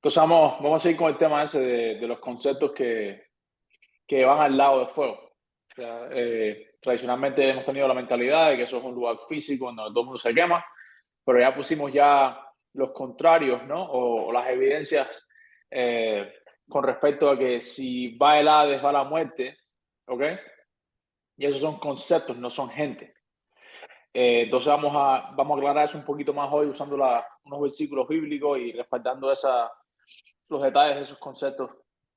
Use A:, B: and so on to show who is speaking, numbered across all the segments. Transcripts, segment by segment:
A: Entonces vamos a seguir con el tema ese de los conceptos que van al lado del fuego. O sea, tradicionalmente hemos tenido la mentalidad de que eso es un lugar físico donde todo el mundo se quema, pero ya pusimos ya los contrarios, ¿no? O las evidencias con respecto a que si va el Hades, va la muerte, ¿ok? Y esos son conceptos, no son gente. Entonces vamos a aclarar eso un poquito más hoy usando unos versículos bíblicos y respaldando los detalles de esos conceptos,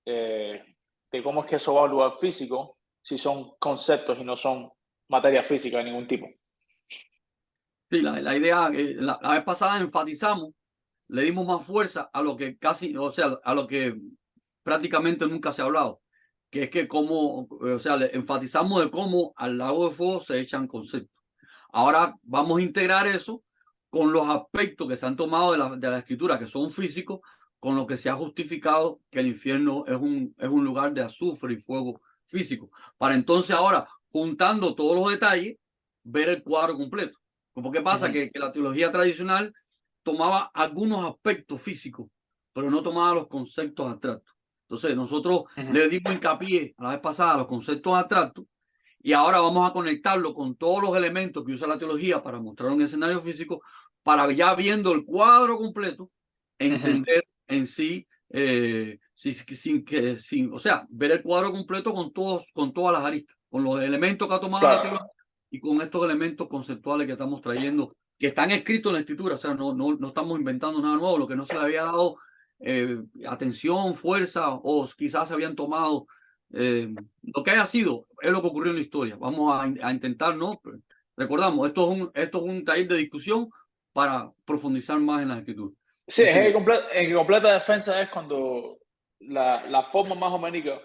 A: eh, de cómo es que eso va a un lugar físico, si son conceptos y no son materia física de ningún tipo.
B: Sí, la idea, la vez pasada enfatizamos, le dimos más fuerza a lo que casi, o sea, a lo que prácticamente nunca se ha hablado, que es que cómo, o sea, le enfatizamos de cómo al lago de fuego se echan conceptos. Ahora vamos a integrar eso con los aspectos que se han tomado de la escritura, que son físicos, con lo que se ha justificado que el infierno es un lugar de azufre y fuego físico. Para entonces ahora, juntando todos los detalles, ver el cuadro completo. Como que pasa que la teología tradicional tomaba algunos aspectos físicos, pero no tomaba los conceptos abstractos. Entonces nosotros le dimos hincapié a la vez pasada a los conceptos abstractos y ahora vamos a conectarlo con todos los elementos que usa la teología para mostrar un escenario físico, para ya viendo el cuadro completo, entender en sí, o sea, ver el cuadro completo con todas las aristas, con los elementos que ha tomado la
A: Claro.
B: teología y con estos elementos conceptuales que estamos trayendo, que están escritos en la escritura. O sea, no estamos inventando nada nuevo, lo que no se le había dado atención, fuerza, o quizás se habían tomado lo que haya sido, es lo que ocurrió en la historia. Vamos a intentar, ¿no? Recordamos, esto es un taller de discusión para profundizar más en la escritura.
A: Sí, es
B: Decimos,
A: en completa defensa es cuando la forma más o menos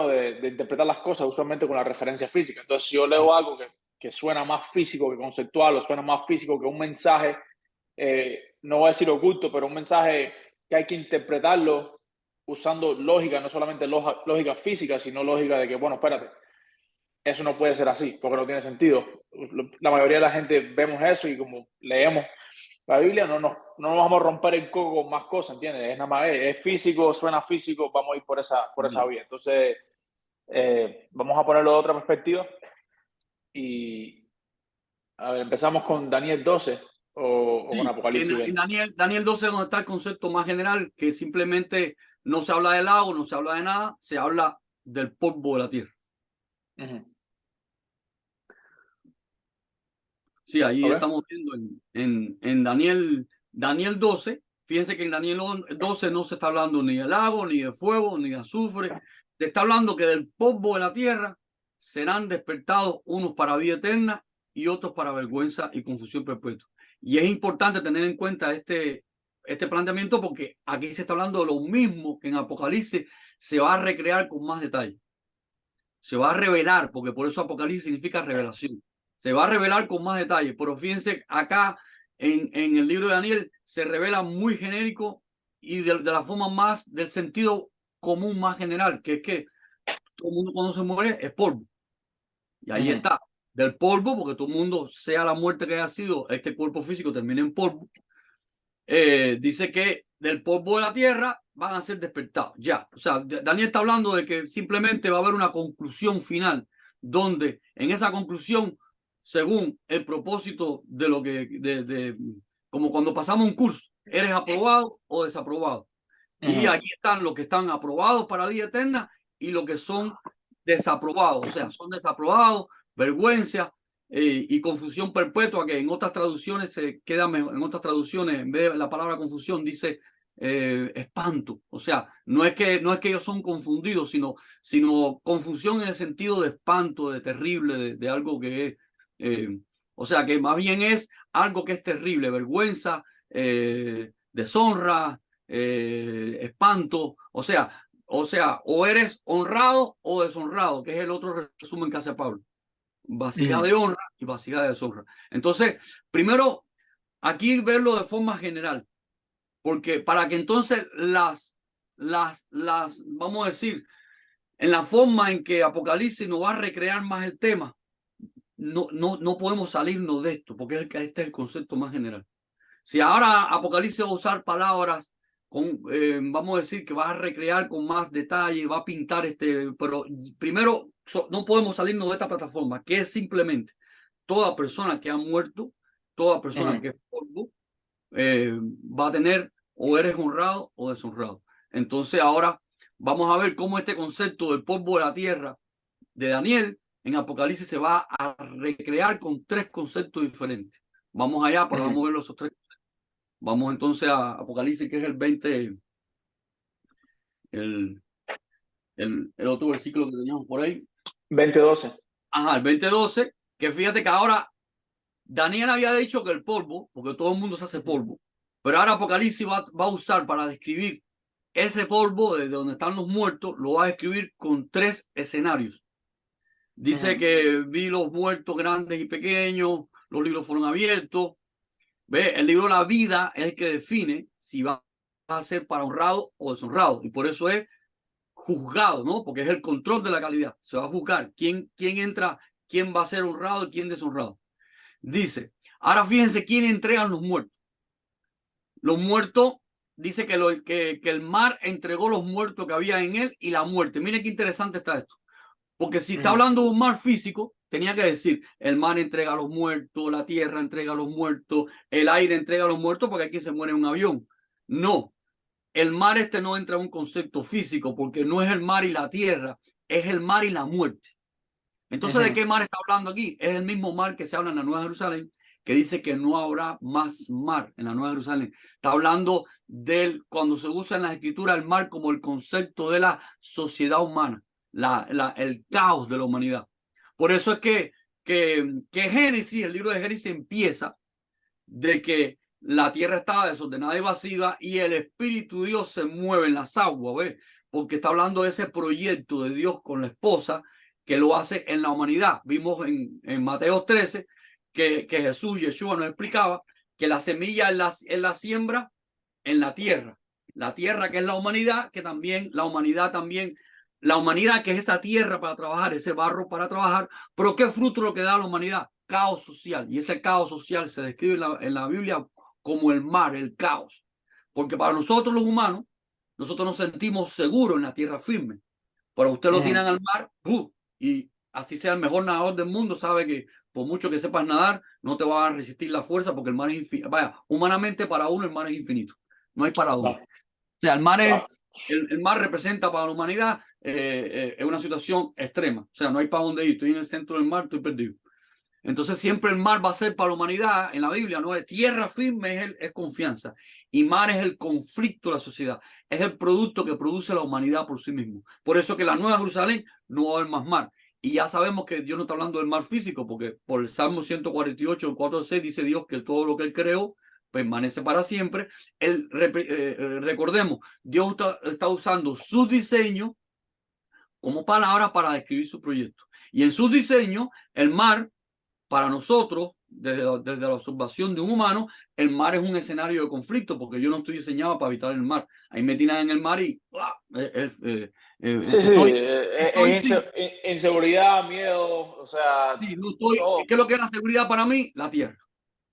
A: de interpretar las cosas, usualmente con la referencia física. Entonces, si yo leo algo que suena más físico que conceptual, o suena más físico que un mensaje, no voy a decir oculto, pero un mensaje que hay que interpretarlo usando lógica, no solamente lógica física, sino lógica de que, bueno, espérate, eso no puede ser así, porque no tiene sentido. La mayoría de la gente vemos eso y como leemos la Biblia, no nos vamos a romper el coco con más cosas, ¿entiendes? Es nada más, es físico, suena físico, vamos a ir por esa vía. Entonces, vamos a ponerlo de otra perspectiva y, a ver, empezamos con Daniel 12 o con
B: sí, que
A: Apocalipsis
B: en
A: 20.
B: Daniel 12 es donde está el concepto más general, que simplemente no se habla del lago, no se habla de nada, se habla del polvo de la tierra. Sí, ahí
A: ¿Ok?
B: estamos viendo en Daniel 12. Fíjense que en Daniel 12 no se está hablando ni de lago, ni de fuego, ni de azufre. Se está hablando que del polvo de la tierra serán despertados unos para vida eterna y otros para vergüenza y confusión perpetua. Y es importante tener en cuenta este planteamiento porque aquí se está hablando de lo mismo que en Apocalipsis se va a recrear con más detalle. Se va a revelar, porque por eso Apocalipsis significa revelación. Se va a revelar con más detalle, pero fíjense acá en el libro de Daniel se revela muy genérico y de la forma más del sentido común más general, que es que todo el mundo cuando se muere es polvo. Y ahí está, del polvo, porque todo el mundo, sea la muerte que haya sido, este cuerpo físico termina en polvo. Dice que del polvo de la tierra van a ser despertados. Ya, o sea, Daniel está hablando de que simplemente va a haber una conclusión final, donde en esa conclusión, según el propósito de lo que, como cuando pasamos un curso, eres aprobado o desaprobado. Y aquí están los que están aprobados para vida eterna y los que son desaprobados, o sea, son desaprobados, vergüenza, y confusión perpetua, que en otras traducciones se queda mejor, en otras traducciones, en vez de la palabra confusión, dice espanto. O sea, no es que ellos son confundidos, sino confusión en el sentido de espanto, de terrible, de algo que es, o sea, que más bien es algo que es terrible, vergüenza, deshonra, espanto, o eres honrado o deshonrado, que es el otro resumen que hace Pablo. Vasija de honra y vasija de deshonra. Entonces, primero, aquí verlo de forma general, porque para que entonces vamos a decir, en la forma en que Apocalipsis nos va a recrear más el tema, no podemos salirnos de esto, porque este es el concepto más general. Si ahora Apocalipsis va a usar palabras con, vamos a decir que va a recrear con más detalle, va a pintar pero primero no podemos salirnos de esta plataforma, que es simplemente toda persona que ha muerto, toda persona que es polvo, va a tener o eres honrado o deshonrado. Entonces ahora vamos a ver cómo este concepto del polvo de la tierra de Daniel en Apocalipsis se va a recrear con tres conceptos diferentes. Vamos allá, pero vamos a ver esos tres. Vamos entonces a Apocalipsis, que es el 20, el, el otro versículo que teníamos por ahí.
A: 20:12.
B: Ajá, el 20:12, que fíjate que ahora Daniel había dicho que el polvo, porque todo el mundo se hace polvo, pero ahora Apocalipsis va a usar para describir ese polvo desde donde están los muertos, lo va a describir con tres escenarios. Dice que vi los muertos grandes y pequeños, los libros fueron abiertos. ¿Ve? El libro de la vida es el que define si va a ser para honrado o deshonrado, y por eso es juzgado, ¿no? Porque es el control de la calidad. Se va a juzgar quién entra, quién va a ser honrado y quién deshonrado. Dice, ahora fíjense quién entregan los muertos. Los muertos, dice que el mar entregó los muertos que había en él y la muerte. Miren qué interesante está esto. Porque si está hablando de un mar físico, tenía que decir, el mar entrega a los muertos, la tierra entrega a los muertos, el aire entrega a los muertos, porque aquí se muere un avión. No, el mar no entra en un concepto físico, porque no es el mar y la tierra, es el mar y la muerte. Entonces, ¿de qué mar está hablando aquí? Es el mismo mar que se habla en la Nueva Jerusalén, que dice que no habrá más mar en la Nueva Jerusalén. Está hablando cuando se usa en la escritura el mar como el concepto de la sociedad humana, el caos de la humanidad. Por eso es que Génesis, el libro de Génesis empieza de que la tierra estaba desordenada y vacía y el Espíritu de Dios se mueve en las aguas, ¿ves? Porque está hablando de ese proyecto de Dios con la esposa que lo hace en la humanidad. Vimos en Mateo 13 que Jesús, Yeshua, nos explicaba que la semilla es la siembra en la tierra que es la humanidad, que también la humanidad que es esa tierra para trabajar, ese barro para trabajar, pero ¿qué fruto lo que da la humanidad? Caos social, y ese caos social se describe en la Biblia como el mar, el caos, porque para nosotros los humanos, nosotros nos sentimos seguros en la tierra firme, pero usted lo tiran al mar, y así sea el mejor nadador del mundo, sabe que por mucho que sepas nadar, no te va a resistir la fuerza porque el mar es infinito. Vaya, humanamente para uno el mar es infinito, no hay para dónde. O sea, el mar representa para la humanidad una situación extrema. O sea, no hay para dónde ir. Estoy en el centro del mar, estoy perdido. Entonces siempre el mar va a ser para la humanidad, en la Biblia, no es tierra firme, es confianza. Y mar es el conflicto de la sociedad. Es el producto que produce la humanidad por sí mismo. Por eso que la Nueva Jerusalén no va a haber más mar. Y ya sabemos que Dios no está hablando del mar físico, porque por el Salmo 148, el 4-6, dice Dios que todo lo que Él creó permanece para siempre. Recordemos, Dios está usando su diseño como palabra para describir su proyecto. Y en su diseño, el mar, para nosotros, desde la observación de un humano, el mar es un escenario de conflicto, porque yo no estoy diseñado para habitar el mar. Ahí me tiran en el mar y
A: Sí, sí, inseguridad, miedo, o sea,
B: sí,
A: todo.
B: ¿qué es lo que es la seguridad para mí? La tierra.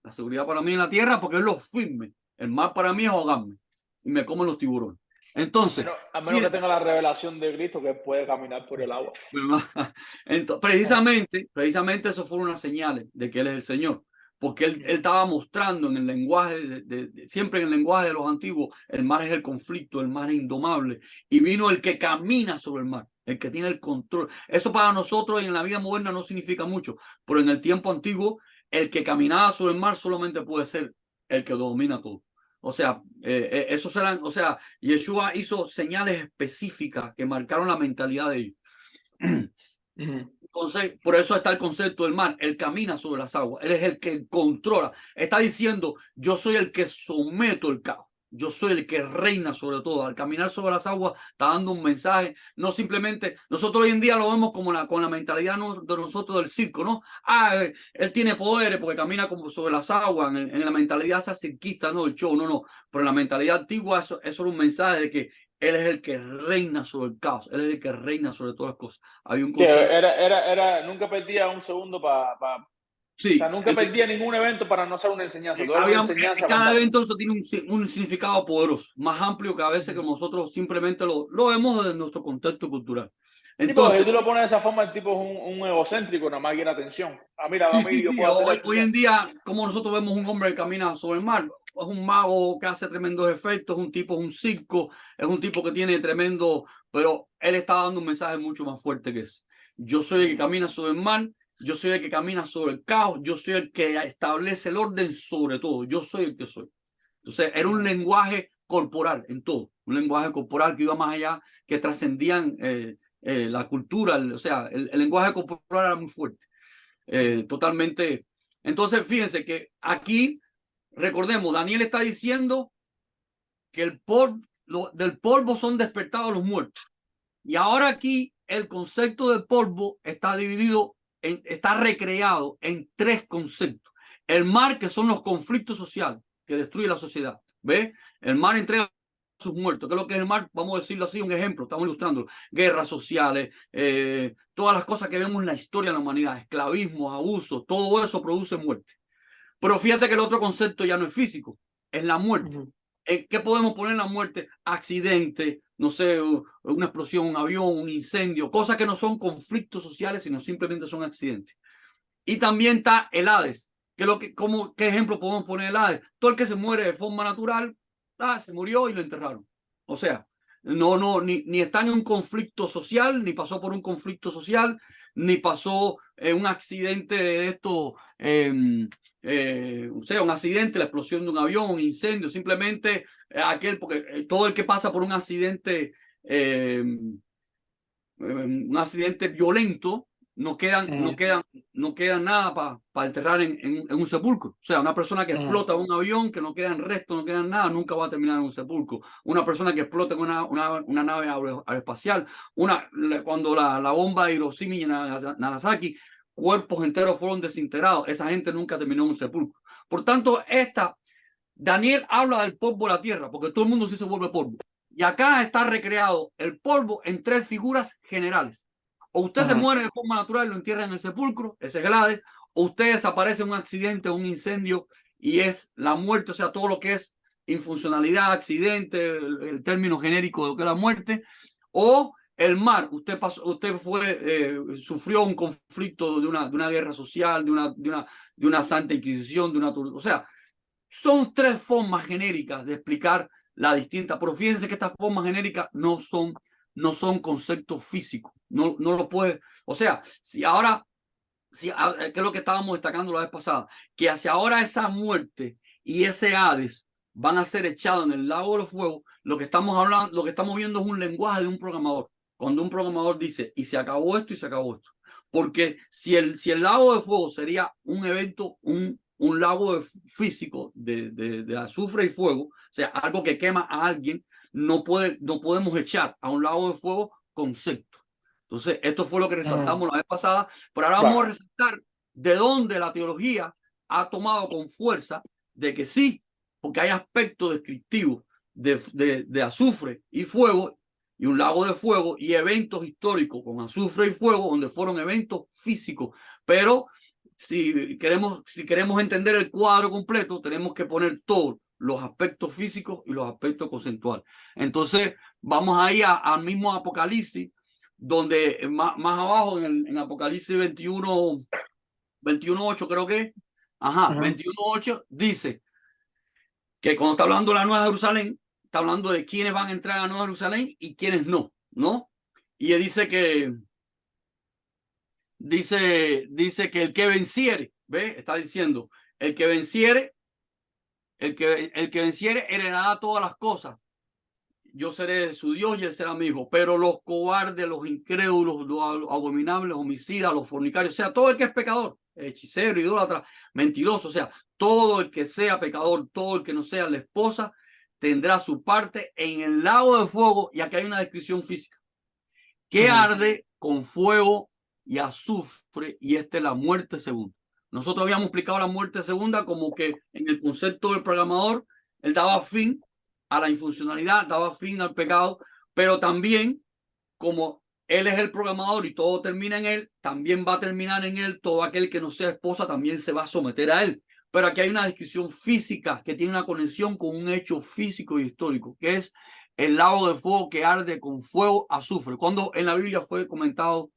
B: La seguridad para mí en la tierra porque es lo firme. El mar para mí es ahogarme y me comen los tiburones. Entonces,
A: A menos que tenga la revelación de Cristo que puede caminar por el agua.
B: precisamente eso fueron unas señales de que Él es el Señor, porque Él estaba mostrando en el lenguaje, siempre en el lenguaje de los antiguos, el mar es el conflicto, el mar es indomable, y vino el que camina sobre el mar, el que tiene el control. Eso para nosotros en la vida moderna no significa mucho, pero en el tiempo antiguo, el que caminaba sobre el mar solamente puede ser el que domina todo. O sea, esos eran, o sea, Yeshua hizo señales específicas que marcaron la mentalidad de ellos. Entonces, por eso está el concepto del mar. Él camina sobre las aguas. Él es el que controla. Está diciendo, yo soy el que someto el caos. Yo soy el que reina sobre todo. Al caminar sobre las aguas está dando un mensaje. No simplemente, nosotros hoy en día lo vemos como con la mentalidad de nosotros del circo, ¿no? Él tiene poderes porque camina como sobre las aguas. En la mentalidad esa cirquista, ¿no? El show, no. Pero en la mentalidad antigua eso era un mensaje de que Él es el que reina sobre el caos. Él es el que reina sobre todas las cosas. Hay un concepto.
A: Nunca perdía un segundo para O sea,
B: Sí,
A: nunca perdía ningún evento para no hacer una enseñanza. Todo era una
B: había,
A: enseñanza
B: cada
A: constante.
B: evento eso tiene un significado poderoso, más amplio que a veces que nosotros simplemente lo vemos desde nuestro contexto cultural.
A: Sí, porque
B: Entonces,
A: si tú lo pones de esa forma, el tipo es un egocéntrico, nada más quiere atención. Ah, mira, a
B: sí,
A: mí
B: sí,
A: yo
B: sí.
A: puedo hacer esto.
B: Hoy en día, como nosotros vemos un hombre que camina sobre el mar, es un mago que hace tremendos efectos, es un tipo, es un circo, es un tipo que tiene tremendo, pero él está dando un mensaje mucho más fuerte que eso. Yo soy el que camina sobre el mar, yo soy el que camina sobre el caos, yo soy el que establece el orden sobre todo, yo soy el que soy. Entonces, era un lenguaje corporal en todo, un lenguaje corporal que iba más allá, que trascendían la cultura, o sea, el lenguaje corporal era muy fuerte. Totalmente. Entonces, fíjense que aquí, recordemos, Daniel está diciendo que del polvo son despertados los muertos. Y ahora aquí el concepto del polvo está dividido, está recreado en tres conceptos. El mar, que son los conflictos sociales que destruye la sociedad. ¿Ve? El mar entrega a sus muertos. ¿Qué es lo que es el mar? Vamos a decirlo así, un ejemplo, estamos ilustrando. Guerras sociales, todas las cosas que vemos en la historia de la humanidad, esclavismo, abuso, todo eso produce muerte. Pero fíjate que el otro concepto ya no es físico, es la muerte. ¿Qué podemos poner en la muerte? Accidente, no sé, una explosión, un avión, un incendio, cosas que no son conflictos sociales, sino simplemente son accidentes. Y también está el Hades. ¿Qué ejemplo podemos poner el Hades? Todo el que se muere de forma natural, se murió y lo enterraron. O sea, ni está en un conflicto social, ni pasó por un conflicto social, ni pasó un accidente de esto, o sea, un accidente, la explosión de un avión, un incendio, simplemente porque todo el que pasa por un accidente violento, no quedan nada para enterrar en un sepulcro. O sea, una persona que explota un avión, que no quedan restos, no quedan nada, nunca va a terminar en un sepulcro. Una persona que explota en una nave aeroespacial, cuando la bomba de Hiroshima y Nagasaki, cuerpos enteros fueron desintegrados. Esa gente nunca terminó en un sepulcro. Por tanto, Daniel habla del polvo de la tierra, porque todo el mundo sí se vuelve polvo. Y acá está recreado el polvo en tres figuras generales. O usted se muere de forma natural y lo entierra en el sepulcro, ese es el Hades, o usted desaparece en un accidente, un incendio, y es la muerte, o sea, todo lo que es infuncionalidad, accidente, el término genérico de lo que es la muerte, o el mar, usted sufrió un conflicto de una guerra social, de una santa inquisición, o sea, son tres formas genéricas de explicar la distinta, pero fíjense que estas formas genéricas no son conceptos físicos, no lo puede, o sea, que es lo que estábamos destacando la vez pasada, que hacia ahora esa muerte y ese Hades van a ser echados en el lago de los fuegos, lo que estamos viendo es un lenguaje de un programador, cuando un programador dice, y se acabó esto y se acabó esto, porque si el lago de fuego sería un evento, un lago físico de azufre y fuego, o sea, algo que quema a alguien, no podemos echar a un lago de fuego concepto. Entonces, esto fue lo que resaltamos la vez pasada, pero ahora vamos a resaltar de dónde la teología ha tomado con fuerza de que sí, porque hay aspectos descriptivos de azufre y fuego, y un lago de fuego, y eventos históricos con azufre y fuego, donde fueron eventos físicos, pero si queremos entender el cuadro completo, tenemos que poner todos los aspectos físicos y los aspectos conceptuales. Entonces, vamos ahí al mismo Apocalipsis, donde más abajo en Apocalipsis 21:8 creo que, 21:8 dice que cuando está hablando de la Nueva Jerusalén, está hablando de quiénes van a entrar a la Nueva Jerusalén y quiénes no, ¿no? Y él dice que el que venciere, ¿ve? Está diciendo, el que venciere, el que venciere heredará todas las cosas. Yo seré su Dios y él será mi hijo. Pero los cobardes, los incrédulos, los abominables, los homicidas, los fornicarios, o sea, todo el que es pecador, hechicero, idólatra, mentiroso, o sea, todo el que sea pecador, todo el que no sea la esposa, tendrá su parte en el lago de fuego. Y aquí hay una descripción física que arde con fuego y azufre, y esta es la muerte segunda. Nosotros habíamos explicado la muerte segunda como que en el concepto del programador, él daba fin a la infuncionalidad, daba fin al pecado, pero también como Él es el programador y todo termina en él, también va a terminar en él. Todo aquel que no sea esposa también se va a someter a él. Pero aquí hay una descripción física que tiene una conexión con un hecho físico y histórico, que es el lago de fuego que arde con fuego, azufre. Cuando en la Biblia fue comentado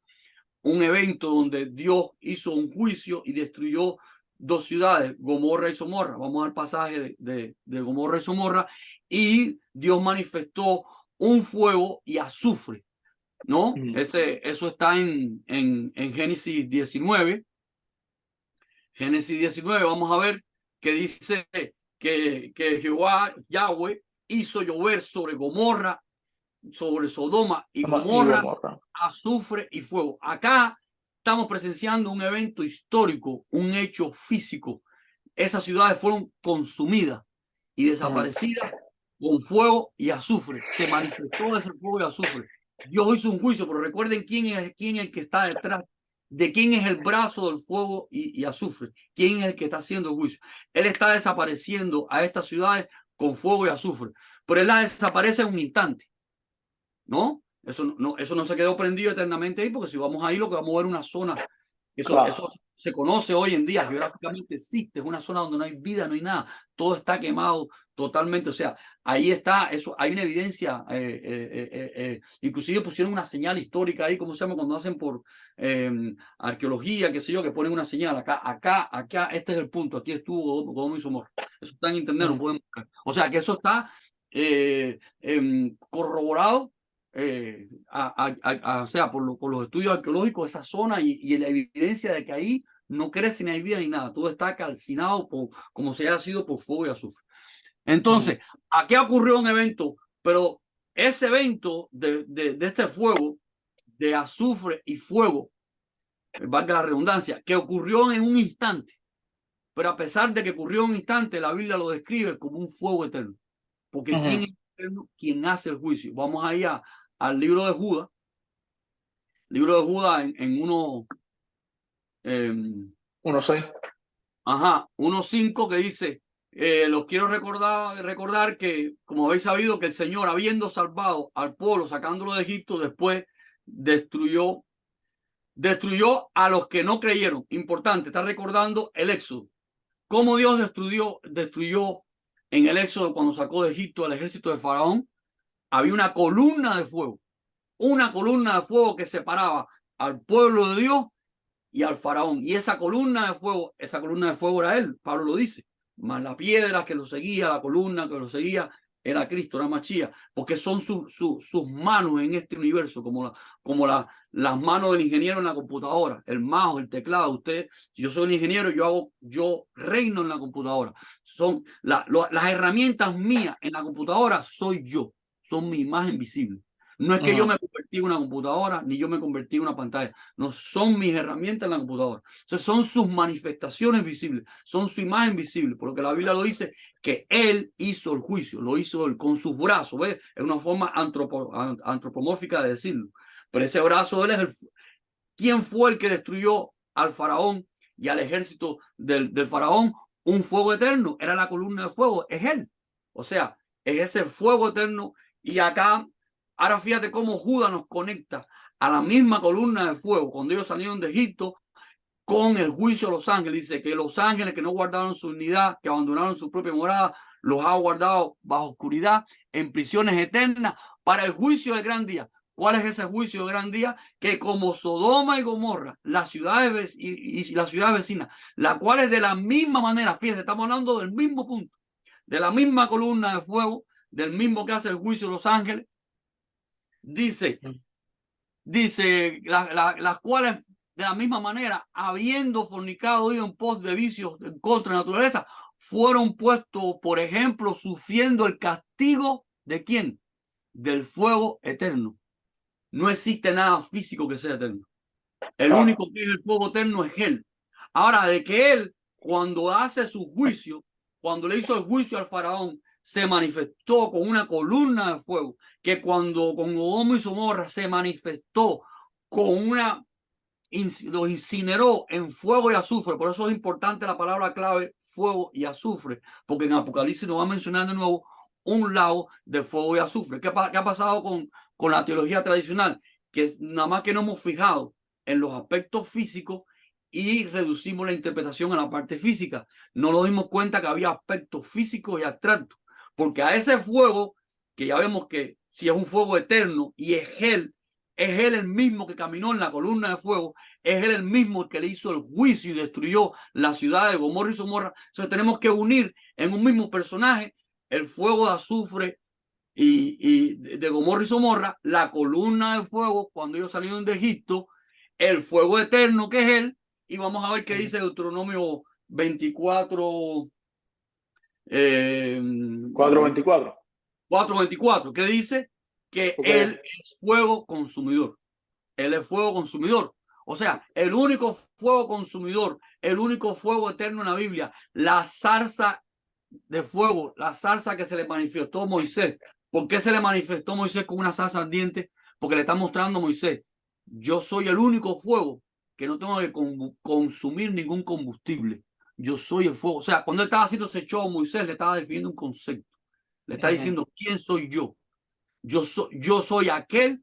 B: un evento donde Dios hizo un juicio y destruyó dos ciudades, Gomorra y Somorra. Vamos al pasaje de Gomorra y Somorra, y Dios manifestó un fuego y azufre, ¿no? Eso está en Génesis 19. Génesis 19, vamos a ver que dice que Jehová, Yahweh, hizo llover sobre Gomorra, sobre Sodoma y
A: Y
B: Gomorra,
A: Gomorra.
B: azufre y fuego. Acá estamos presenciando un evento histórico, un hecho físico. Esas ciudades fueron consumidas y desaparecidas con fuego y azufre. Se manifestó ese fuego y azufre. Dios hizo un juicio, pero recuerden quién es el que está detrás, de quién es el brazo del fuego y azufre, quién es el que está haciendo el juicio. Él está desapareciendo a estas ciudades con fuego y azufre, pero él la desaparece en un instante, ¿no? Eso no se quedó prendido eternamente ahí, porque si vamos ahí lo que vamos a ver es una zona, eso se conoce hoy en día, geográficamente existe, es una zona donde no hay vida, no hay nada, todo está quemado totalmente, o sea, ahí está, eso, hay una evidencia, inclusive pusieron una señal histórica ahí, ¿cómo se llama? Cuando hacen por arqueología, qué sé yo, que ponen una señal, acá, este es el punto, aquí estuvo Sodoma y Gomorra, eso está en internet, lo pueden buscar, o sea, que eso está corroborado, o sea, por los estudios arqueológicos de esa zona y la evidencia de que ahí no crece ni hay vida ni nada, todo está calcinado como si haya sido por fuego y azufre. Entonces, aquí ocurrió un evento, pero ese evento de este fuego, de azufre y fuego, valga la redundancia, que ocurrió en un instante, pero a pesar de que ocurrió en un instante, la Biblia lo describe como un fuego eterno, porque ¿quién es eterno? Quien hace el juicio. Vamos allá al libro de Judas. Libro de Judas en
A: 1:6.
B: 1:5, que dice, los quiero recordar que, como habéis sabido, que el Señor, habiendo salvado al pueblo, sacándolo de Egipto, después destruyó a los que no creyeron. Importante, está recordando el Éxodo. Cómo Dios destruyó en el Éxodo cuando sacó de Egipto al ejército de Faraón. Había una columna de fuego que separaba al pueblo de Dios y al faraón. Y esa columna de fuego era él, Pablo lo dice. Más la piedra que lo seguía, la columna que lo seguía, era Cristo, era Machía, porque son sus manos en este universo, como las manos del ingeniero en la computadora, el mouse, el teclado. Usted, si yo soy un ingeniero, yo reino en la computadora. Son las herramientas mías en la computadora, soy yo, son mi imagen visible. No es que yo me convertí en una computadora, ni yo me convertí en una pantalla. No, son mis herramientas en la computadora. O sea, son sus manifestaciones visibles, son su imagen visible. Porque la Biblia lo dice, que él hizo el juicio, lo hizo él con sus brazos. ¿Ves? Es una forma antropomórfica de decirlo. Pero ese brazo de él es ¿quién fue el que destruyó al faraón y al ejército del faraón? Un fuego eterno. Era la columna de fuego. Es él. O sea, es ese fuego eterno. Y acá, ahora fíjate cómo Judas nos conecta a la misma columna de fuego cuando ellos salieron de Egipto con el juicio de los ángeles. Dice que los ángeles que no guardaron su unidad, que abandonaron su propia morada, los ha guardado bajo oscuridad en prisiones eternas para el juicio del gran día. ¿Cuál es ese juicio del gran día? Que como Sodoma y Gomorra, las ciudades y las ciudades vecinas, las cuales de la misma manera, fíjense, estamos hablando del mismo punto, de la misma columna de fuego, del mismo que hace el juicio de los ángeles, dice las cuales de la misma manera, habiendo fornicado y en pos de vicios en contra de la naturaleza, fueron puestos, por ejemplo, sufriendo el castigo ¿de quién? Del fuego eterno. No existe nada físico que sea eterno. El único que es el fuego eterno es él. Ahora, de que él, cuando hace su juicio, cuando le hizo el juicio al faraón, se manifestó con una columna de fuego, que cuando con Sodoma y Gomorra se manifestó con lo incineró en fuego y azufre. Por eso es importante la palabra clave fuego y azufre, porque en Apocalipsis nos va a mencionar de nuevo un lago de fuego y azufre. ¿Qué ha pasado con la teología tradicional? que nada más que nos hemos fijado en los aspectos físicos y reducimos la interpretación a la parte física. No nos dimos cuenta que había aspectos físicos y abstractos, porque a ese fuego, que ya vemos que si es un fuego eterno y es él el mismo que caminó en la columna de fuego, es él el mismo el que le hizo el juicio y destruyó la ciudad de Gomorra y Gomorra. Entonces tenemos que unir en un mismo personaje el fuego de azufre y de Gomorra y Gomorra, la columna de fuego cuando ellos salieron de Egipto, el fuego eterno que es él, y vamos a ver qué dice Deuteronomio 24,
A: 4:24.
B: 4:24, que dice que
A: Porque
B: él es fuego consumidor. Él es fuego consumidor. O sea, el único fuego consumidor, el único fuego eterno en la Biblia, la zarza de fuego, la zarza que se le manifestó a Moisés. ¿Por qué se le manifestó a Moisés con una zarza ardiente? Porque le está mostrando a Moisés, yo soy el único fuego que no tengo que consumir ningún combustible. Yo soy el fuego. O sea, cuando él estaba haciendo ese show, Moisés le estaba definiendo un concepto. Le está diciendo, ¿quién soy yo? Yo soy aquel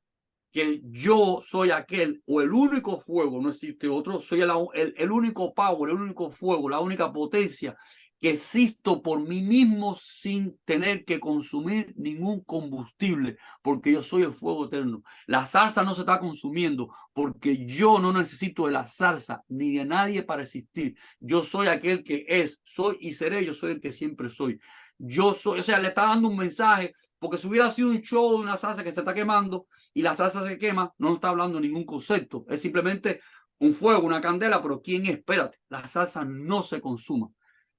B: que yo soy aquel o el único fuego, no existe otro, soy el único power, el único fuego, la única potencia que existo por mí mismo sin tener que consumir ningún combustible, porque yo soy el fuego eterno. La zarza no se está consumiendo porque yo no necesito de la zarza ni de nadie para existir. Yo soy aquel que es, soy y seré, yo soy el que siempre soy. Yo soy, o sea, le está dando un mensaje, porque si hubiera sido un show de una zarza que se está quemando, y la salsa se quema, no nos está hablando de ningún concepto, es simplemente un fuego, una candela, pero ¿quién es? Espérate, la salsa no se consuma,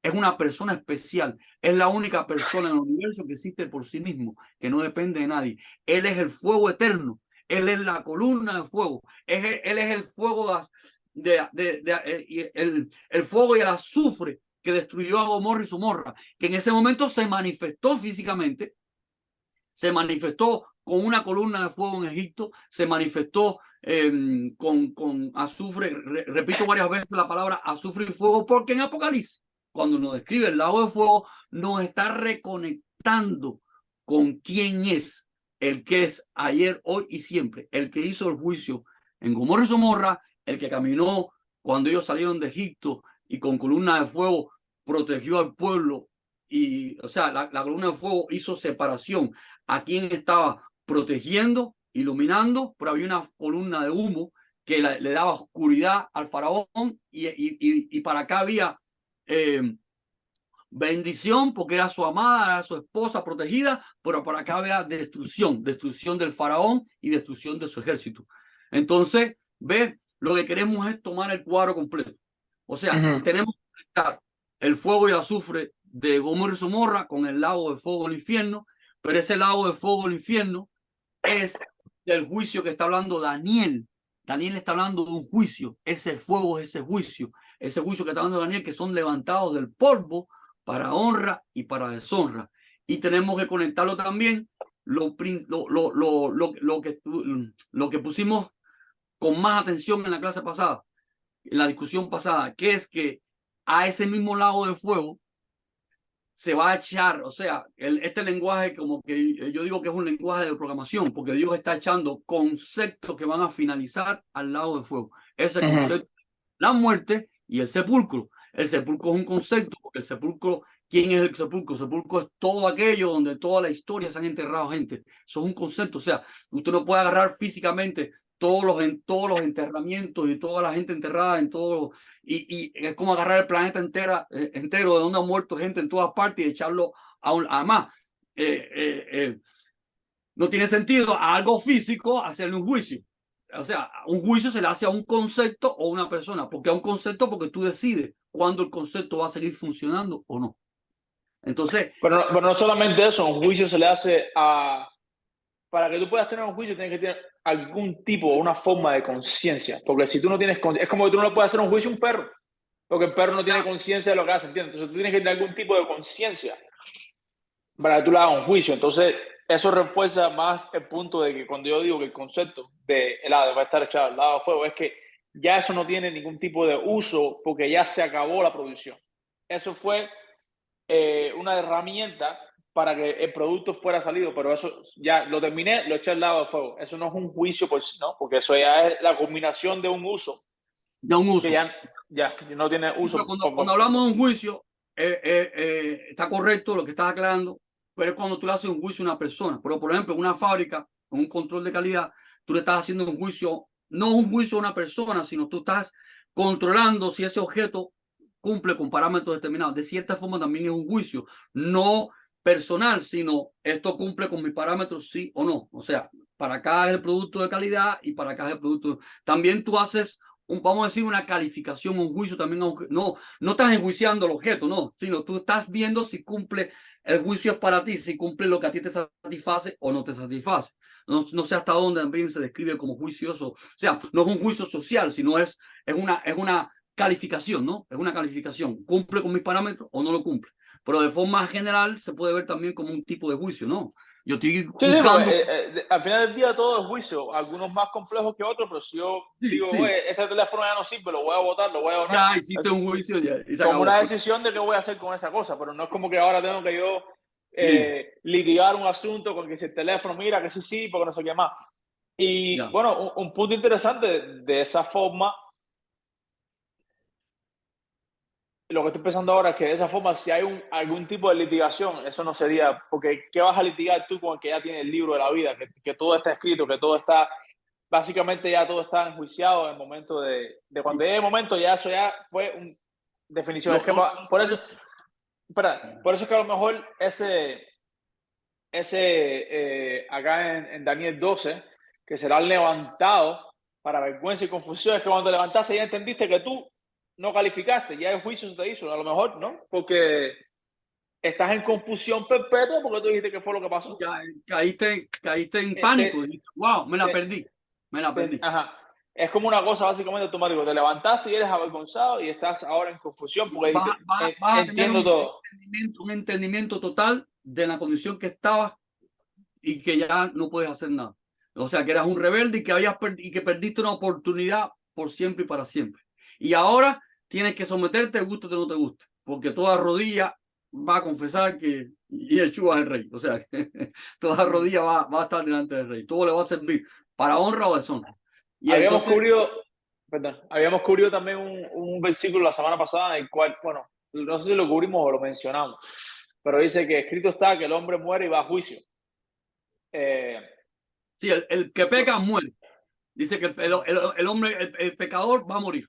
B: es una persona especial, es la única persona en el universo que existe por sí mismo, que no depende de nadie, él es el fuego eterno, él es la columna de fuego, él es el fuego el fuego y el azufre que destruyó a Gomorra y Gomorra, que en ese momento se manifestó físicamente, se manifestó con una columna de fuego en Egipto, se manifestó con azufre, repito varias veces la palabra azufre y fuego, porque en Apocalipsis, cuando nos describe el lago de fuego, nos está reconectando con quién es el que es ayer, hoy y siempre, el que hizo el juicio en Gomorra y Gomorra, el que caminó cuando ellos salieron de Egipto y con columna de fuego protegió al pueblo. Y, o sea, la columna de fuego hizo separación a quien estaba protegiendo, iluminando, pero había una columna de humo que le daba oscuridad al faraón y para acá había bendición porque era su amada, era su esposa protegida, pero para acá había destrucción, destrucción del faraón y destrucción de su ejército. Entonces, ve, lo que queremos es tomar el cuadro completo. O sea, tenemos que conectar el fuego y el azufre de Gomorra y Gomorra con el lago de fuego del infierno, pero ese lago de fuego del infierno es del juicio que está hablando Daniel. Daniel está hablando de un juicio, ese fuego es ese juicio que está hablando Daniel, que son levantados del polvo para honra y para deshonra. Y tenemos que conectarlo también lo que pusimos con más atención en la clase pasada, en la discusión pasada, que es que a ese mismo lago de fuego se va a echar, o sea, este lenguaje como que yo digo que es un lenguaje de programación, porque Dios está echando conceptos que van a finalizar al lado de fuego. Ese concepto, la muerte y el sepulcro. El sepulcro es un concepto, porque el sepulcro, ¿quién es el sepulcro? El sepulcro es todo aquello donde toda la historia se han enterrado gente. Eso es un concepto, o sea, usted no puede agarrar físicamente todos los enterramientos y toda la gente enterrada en todo, y es como agarrar el planeta entero de donde ha muerto gente en todas partes y echarlo a más. No tiene sentido a algo físico hacerle un juicio. O sea, un juicio se le hace a un concepto o una persona. ¿Por qué a un concepto? Porque tú decides cuándo el concepto va a seguir funcionando o no. Entonces,
A: pero no solamente eso, un juicio se le hace a... Para que tú puedas tener un juicio, tienes que tener algún tipo o una forma de conciencia. Porque si tú no tienes... Es como que tú no le puedes hacer un juicio a un perro, porque el perro no tiene conciencia de lo que hace, ¿entiendes? Entonces tú tienes que tener algún tipo de conciencia para que tú le hagas un juicio. Entonces, eso refuerza más el punto de que cuando yo digo que el concepto de helado va a estar echado al lado de fuego, es que ya eso no tiene ningún tipo de uso porque ya se acabó la producción. Eso fue una herramienta para que el producto fuera salido, pero eso ya lo terminé, lo eché al lado del fuego. Eso no es un juicio por sí, ¿no? Porque eso ya es la culminación de un uso
B: Ya un
A: que
B: uso.
A: ya no tiene
B: Pero
A: uso.
B: cuando hablamos de un juicio, está correcto lo que estás aclarando, pero es cuando tú le haces un juicio a una persona. Pero, por ejemplo, en una fábrica, con un control de calidad, tú le estás haciendo un juicio, no un juicio a una persona, sino tú estás controlando si ese objeto cumple con parámetros determinados. De cierta forma también es un juicio, no personal, sino esto cumple con mis parámetros, sí o no. O sea, para acá es el producto de calidad y para acá es el producto. También tú haces vamos a decir, una calificación, un juicio también. No, no estás enjuiciando el objeto, no, sino tú estás viendo si cumple, el juicio es para ti, si cumple lo que a ti te satisface o no te satisface. No sé hasta dónde también se describe como juicioso. O sea, no es un juicio social, sino es una calificación, ¿no? Es una calificación. ¿Cumple con mis parámetros o no lo cumple? Pero de forma general se puede ver también como un tipo de juicio, ¿no? Yo estoy
A: Sí, sí, porque
B: juzgando.
A: al final del día todo es juicio, algunos más complejos que otros, pero si yo
B: Sí,
A: digo,
B: sí,
A: oye, este teléfono ya no sirve, lo voy a botar, lo voy a donar,
B: ya hiciste
A: es
B: un juicio y se
A: como
B: acabó.
A: una decisión de qué voy a hacer con esa cosa, pero no es como que ahora tengo que yo
B: Sí,
A: litigar un asunto con que si el teléfono, mira, que sí, sí, porque no sé qué más. Y
B: ya.
A: bueno, un punto interesante de esa forma, lo que estoy pensando ahora es que de esa forma, si hay algún tipo de litigación, eso no sería, porque ¿qué vas a litigar tú con el que ya tiene el libro de la vida? Que todo está escrito, que todo está, básicamente ya todo está enjuiciado en el momento de cuando llegue el momento, ya eso ya fue un definición. Es
B: Lo,
A: que
B: lo,
A: por eso, espera, por eso es que a lo mejor acá en Daniel 12, que será levantado para vergüenza y confusión, es que cuando te levantaste ya entendiste que tú no calificaste, ya el juicio se te hizo, a lo mejor, ¿no? Porque estás en confusión perpetua porque tú dijiste que fue lo que pasó.
B: ya caíste en
A: Eh,
B: pánico.
A: te-
B: Dijiste, wow, me la
A: te-
B: perdí, me la perdí.
A: ajá. Es como una cosa básicamente automática. Te levantaste y eres avergonzado y estás ahora en confusión porque dijiste,
B: Vas a tener
A: entiendo todo.
B: un entendimiento total de la condición que estabas y que ya no puedes hacer nada. O sea, que eras un rebelde y que, y que perdiste una oportunidad por siempre y para siempre. Y ahora tienes que someterte, guste o no te guste, porque toda rodilla va a confesar que Yeshua es el rey. O sea, toda rodilla va a estar delante del rey. Todo le va a servir para honra o deshonra. Y
A: Habíamos
B: entonces,
A: cubrido, perdón, habíamos cubrido también un versículo la semana pasada en el cual, bueno, no sé si lo cubrimos o lo mencionamos, pero dice que escrito está que el hombre muere y va a juicio. Eh,
B: sí, el que peca muere. Dice que el hombre, el pecador va a morir.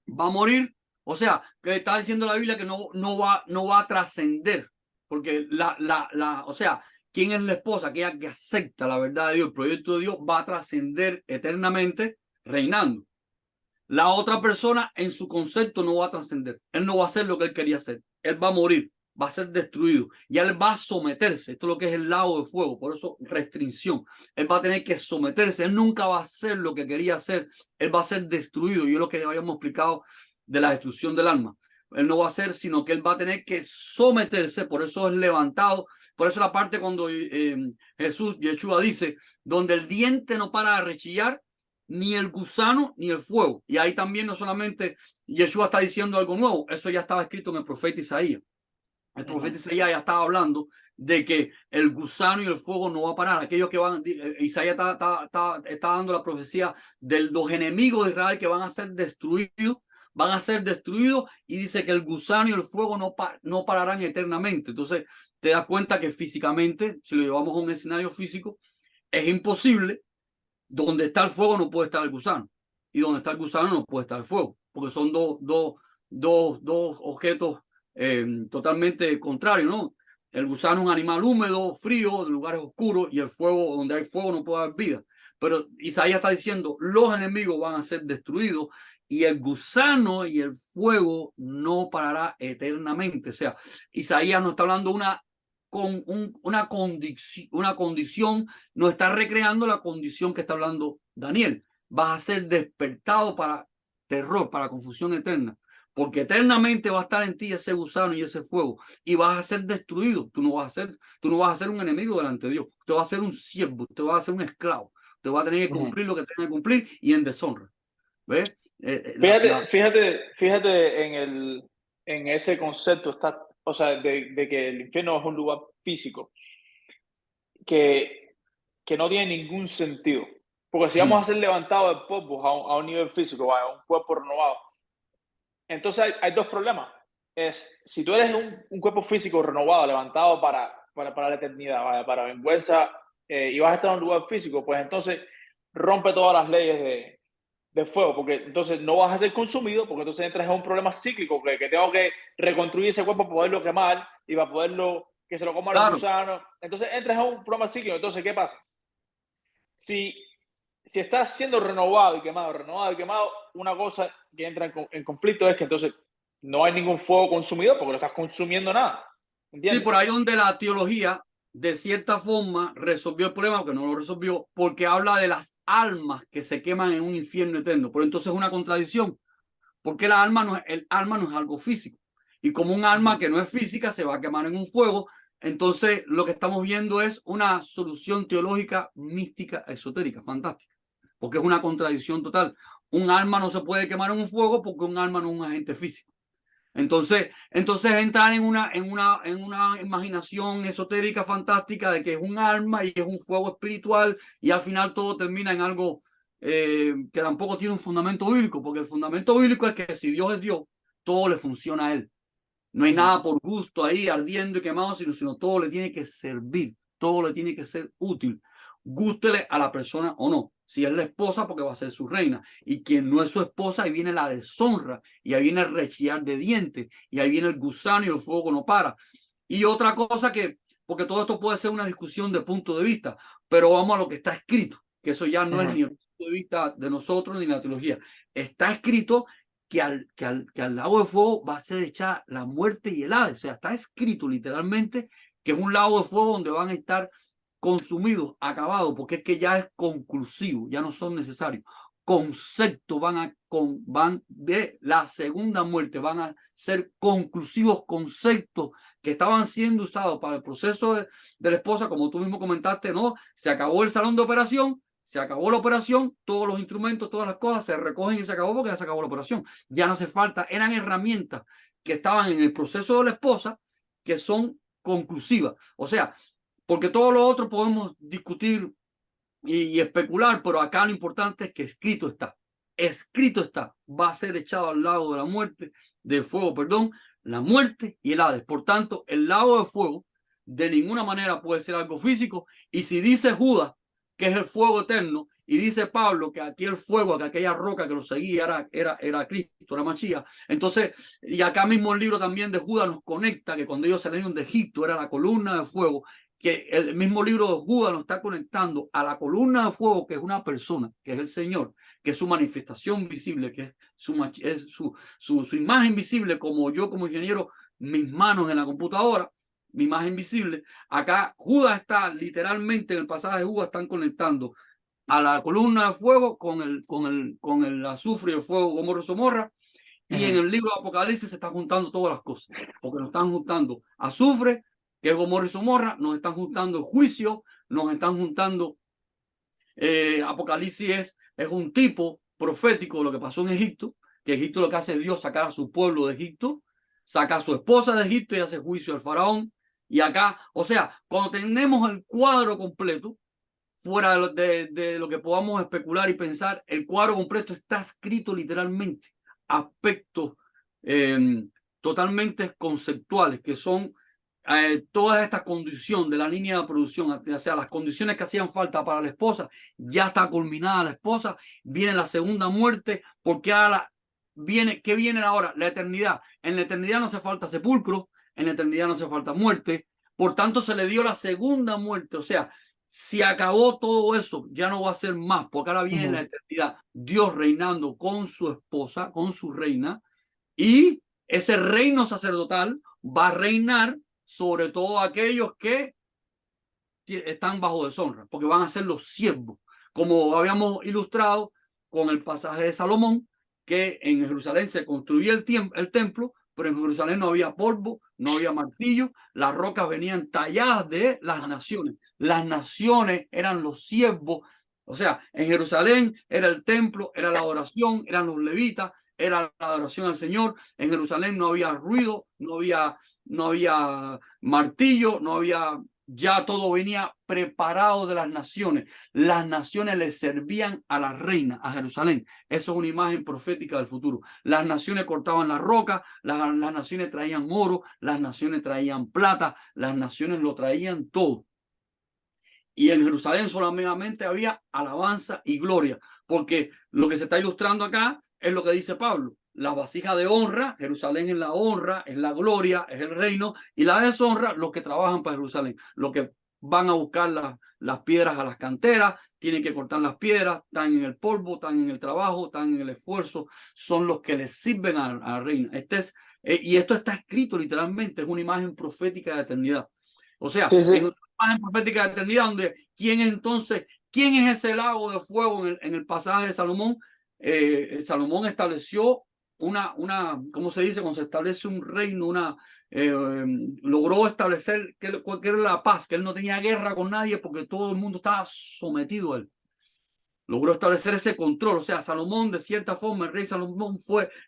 B: Va a morir. O sea, que está diciendo la Biblia que no va a trascender. Porque o sea, ¿quién es la esposa? Aquella que acepta la verdad de Dios, el proyecto de Dios, va a trascender eternamente reinando. La otra persona en su concepto no va a trascender. Él no va a hacer lo que él quería hacer. Él va a morir, va a ser destruido. Y él va a someterse. Esto es lo que es el lago de fuego. Por eso restricción. Él va a tener que someterse. Él nunca va a hacer lo que quería hacer. Él va a ser destruido. Y es lo que habíamos explicado de la destrucción del alma. Él no va a hacer, sino que él va a tener que someterse. Por eso es levantado. Por eso la parte cuando Jesús, Yeshua dice, donde el diente no para de rechillar, ni el gusano ni el fuego. Y ahí también no solamente Yeshua está diciendo algo nuevo, eso ya estaba escrito en el profeta Isaías. El profeta Isaías ya estaba hablando de que el gusano y el fuego no va a parar. Aquellos que van, Isaías está dando la profecía de los enemigos de Israel que van a ser destruidos, y dice que el gusano y el fuego no pararán eternamente. Entonces te das cuenta que físicamente, si lo llevamos a un escenario físico, es imposible. Donde está el fuego no puede estar el gusano. Y donde está el gusano no puede estar el fuego. Porque son dos objetos totalmente contrarios, ¿no? El gusano es un animal húmedo, frío, de lugares oscuros, y el fuego, donde hay fuego no puede haber vida. Pero Isaías está diciendo, los enemigos van a ser destruidos y el gusano y el fuego no parará eternamente. O sea, Isaías no está hablando con una condición, no está recreando la condición que está hablando Daniel. Vas a ser despertado para terror, para confusión eterna, porque eternamente va a estar en ti ese gusano y ese fuego, y vas a ser destruido. Tú no vas a ser un enemigo delante de Dios, tú vas a ser un siervo, tú vas a ser un esclavo, te vas a tener que cumplir lo que tengas que cumplir y en deshonra. ¿Ves?
A: Fíjate en ese concepto, está o sea, de que el infierno es un lugar físico que, que no tiene ningún sentido. Porque si vamos a
B: Mm.
A: ser levantados de polvo a un nivel físico, a un cuerpo renovado, entonces hay dos problemas. Es, si tú eres un cuerpo físico renovado, levantado para la eternidad, ¿vale? Para vergüenza, y vas a estar en un lugar físico, pues entonces rompe todas las leyes de fuego, porque entonces no vas a ser consumido, porque entonces entras en un problema cíclico, que tengo que reconstruir ese cuerpo para poderlo quemar y para poderlo, que se lo coman los
B: Claro,
A: gusanos. Entonces entras en un problema cíclico. Entonces, ¿qué pasa? Si, si estás siendo renovado y quemado, una cosa que entra en conflicto es que entonces no hay ningún fuego consumido porque no estás consumiendo nada.
B: sí,
A: ¿Entiendes?
B: por ahí donde la teología de cierta forma resolvió el problema, aunque no lo resolvió, porque habla de las almas que se queman en un infierno eterno. Pero entonces es una contradicción, porque el alma no es algo físico. Y como un alma que no es física se va a quemar en un fuego, entonces lo que estamos viendo es una solución teológica, mística, esotérica, fantástica, porque es una contradicción total. Un alma no se puede quemar en un fuego porque un alma no es un agente físico. Entonces entrar en una imaginación esotérica fantástica de que es un alma y es un fuego espiritual y al final todo termina en algo que tampoco tiene un fundamento bíblico, porque el fundamento bíblico es que si Dios es Dios, todo le funciona a Él. No hay nada por gusto ahí ardiendo y quemado, sino todo le tiene que servir, todo le tiene que ser útil, gústele a la persona o no. Si es la esposa, porque va a ser su reina. Y quien no es su esposa, ahí viene la deshonra, y ahí viene el rechillar de dientes, y ahí viene el gusano y el fuego no para. Y otra cosa porque todo esto puede ser una discusión de punto de vista, pero vamos a lo que está escrito, que eso ya no es ni el punto de vista de nosotros ni la teología. Está escrito que al lago de fuego va a ser echada la muerte y el Hades. O sea, está escrito literalmente que es un lago de fuego donde van a estar consumidos, acabados, porque es que ya es conclusivo, ya no son necesarios. Conceptos van de la segunda muerte, van a ser conclusivos conceptos que estaban siendo usados para el proceso de la esposa, como tú mismo comentaste, ¿no? Se acabó el salón de operación, se acabó la operación, todos los instrumentos, todas las cosas se recogen y se acabó porque ya se acabó la operación. Ya no hace falta, eran herramientas que estaban en el proceso de la esposa que son conclusivas. O sea, porque todo lo otro podemos discutir y especular, pero acá lo importante es que escrito está, va a ser echado al lago de la muerte, del fuego, perdón, la muerte y el Hades. Por tanto, el lago de fuego de ninguna manera puede ser algo físico, y si dice Judas que es el fuego eterno, y dice Pablo que aquí el fuego, que aquella roca que lo seguía era Cristo, era Machía. Entonces, y acá mismo el libro también de Judas nos conecta que cuando ellos salieron de Egipto era la columna de fuego, que el mismo libro de Judas nos está conectando a la columna de fuego, que es una persona, que es el Señor, que es su manifestación visible, que es su imagen visible, como yo como ingeniero, mis manos en la computadora, mi imagen visible. Acá Judas está literalmente, en el pasaje de Judas están conectando a la columna de fuego con el azufre y el fuego Gomorra y Somorra, y en el libro de Apocalipsis se están juntando todas las cosas, porque nos están juntando azufre, que es Gomorra y Somorra, nos están juntando el juicio, nos están juntando Apocalipsis es un tipo profético de lo que pasó en Egipto, que Egipto lo que hace es Dios sacar a su pueblo de Egipto, saca a su esposa de Egipto y hace juicio al faraón. Y acá, o sea, cuando tenemos el cuadro completo, fuera de lo que podamos especular y pensar, el cuadro completo está escrito literalmente. Aspectos eh, totalmente conceptuales, que son toda esta condición de la línea de producción, o sea, las condiciones que hacían falta para la esposa, ya está culminada la esposa, viene la segunda muerte, porque ahora ¿qué viene ahora? La eternidad. En la eternidad no hace falta sepulcro, en la eternidad no hace falta muerte, por tanto se le dio la segunda muerte, o sea, si acabó todo eso, ya no va a ser más, porque ahora viene la eternidad, Dios reinando con su esposa, con su reina, y ese reino sacerdotal va a reinar sobre todo aquellos que están bajo deshonra, porque van a ser los siervos, como habíamos ilustrado con el pasaje de Salomón, que en Jerusalén se construía el templo, pero en Jerusalén no había polvo, no había martillo, las rocas venían talladas de las naciones eran los siervos, o sea, en Jerusalén era el templo, era la adoración, eran los levitas, era la adoración al Señor. En Jerusalén no había ruido, no había no había martillo, no había, ya todo venía preparado de las naciones. Las naciones le servían a la reina, a Jerusalén. Eso es una imagen profética del futuro. Las naciones cortaban la roca, las naciones traían oro, las naciones traían plata, las naciones lo traían todo. Y en Jerusalén solamente había alabanza y gloria, porque lo que se está ilustrando acá es lo que dice Pablo. La vasija de honra, Jerusalén es la honra, es la gloria, es el reino, y la deshonra, los que trabajan para Jerusalén, los que van a buscar las piedras a las canteras, tienen que cortar las piedras, están en el polvo, están en el trabajo, están en el esfuerzo, son los que les sirven a la reina. Y esto está escrito literalmente, es una imagen profética de eternidad. O sea,
A: Sí, sí.
B: en imagen profética de eternidad, donde quién es ese lago de fuego en el pasaje de Salomón. Salomón estableció ¿cómo se dice? Cuando se establece un reino, logró establecer que era la paz, que él no tenía guerra con nadie porque todo el mundo estaba sometido a él. Logró establecer ese control. O sea, Salomón, de cierta forma, el rey Salomón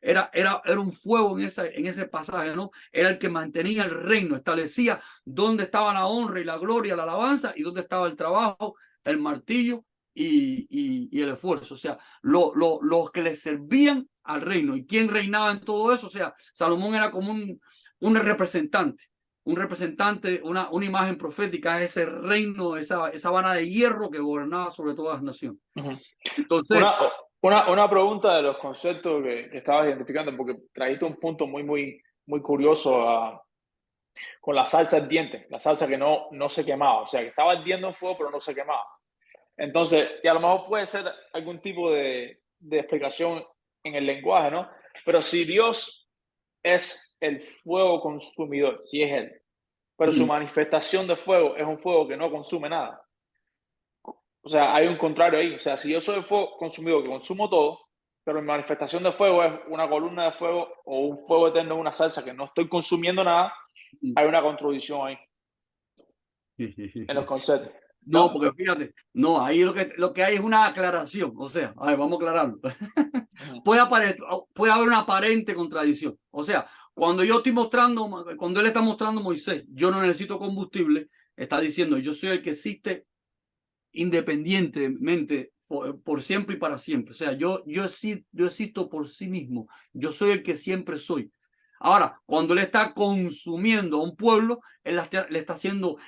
B: era un fuego en ese pasaje, ¿no? Era el que mantenía el reino, establecía dónde estaba la honra y la gloria, la alabanza, y dónde estaba el trabajo, el martillo y el esfuerzo. O sea, los que le servían al reino. ¿Y quién reinaba en todo eso? O sea, Salomón era como un representante. Una imagen profética, ese reino, esa vara de hierro que gobernaba sobre todas las naciones.
A: Uh-huh.
B: Entonces,
A: Una pregunta de los conceptos que estabas identificando, porque trajiste un punto muy curioso con la salsa ardiente, la salsa que no se quemaba, o sea, que estaba ardiendo en fuego, pero no se quemaba. Entonces, y a lo mejor puede ser algún tipo de explicación en el lenguaje, ¿no? Pero si Dios es el fuego consumidor, si es Él, pero su manifestación de fuego es un fuego que no consume nada. O sea, hay un contrario ahí. O sea, si yo soy el fuego consumidor que consumo todo, pero mi manifestación de fuego es una columna de fuego o un fuego eterno en una salsa que no estoy consumiendo nada, hay una contradicción ahí en los conceptos,
B: no,
A: ¿no?
B: porque fíjate, no, ahí lo que hay es una aclaración. O sea, a ver, vamos a aclararlo.
A: Uh-huh.
B: Puede haber una aparente contradicción. O sea, cuando él está mostrando a Moisés, yo no necesito combustible, está diciendo, yo soy el que existe independientemente por siempre y para siempre. O sea, yo existo por sí mismo. Yo soy el que siempre soy. Ahora, cuando él está consumiendo a un pueblo, él está haciendo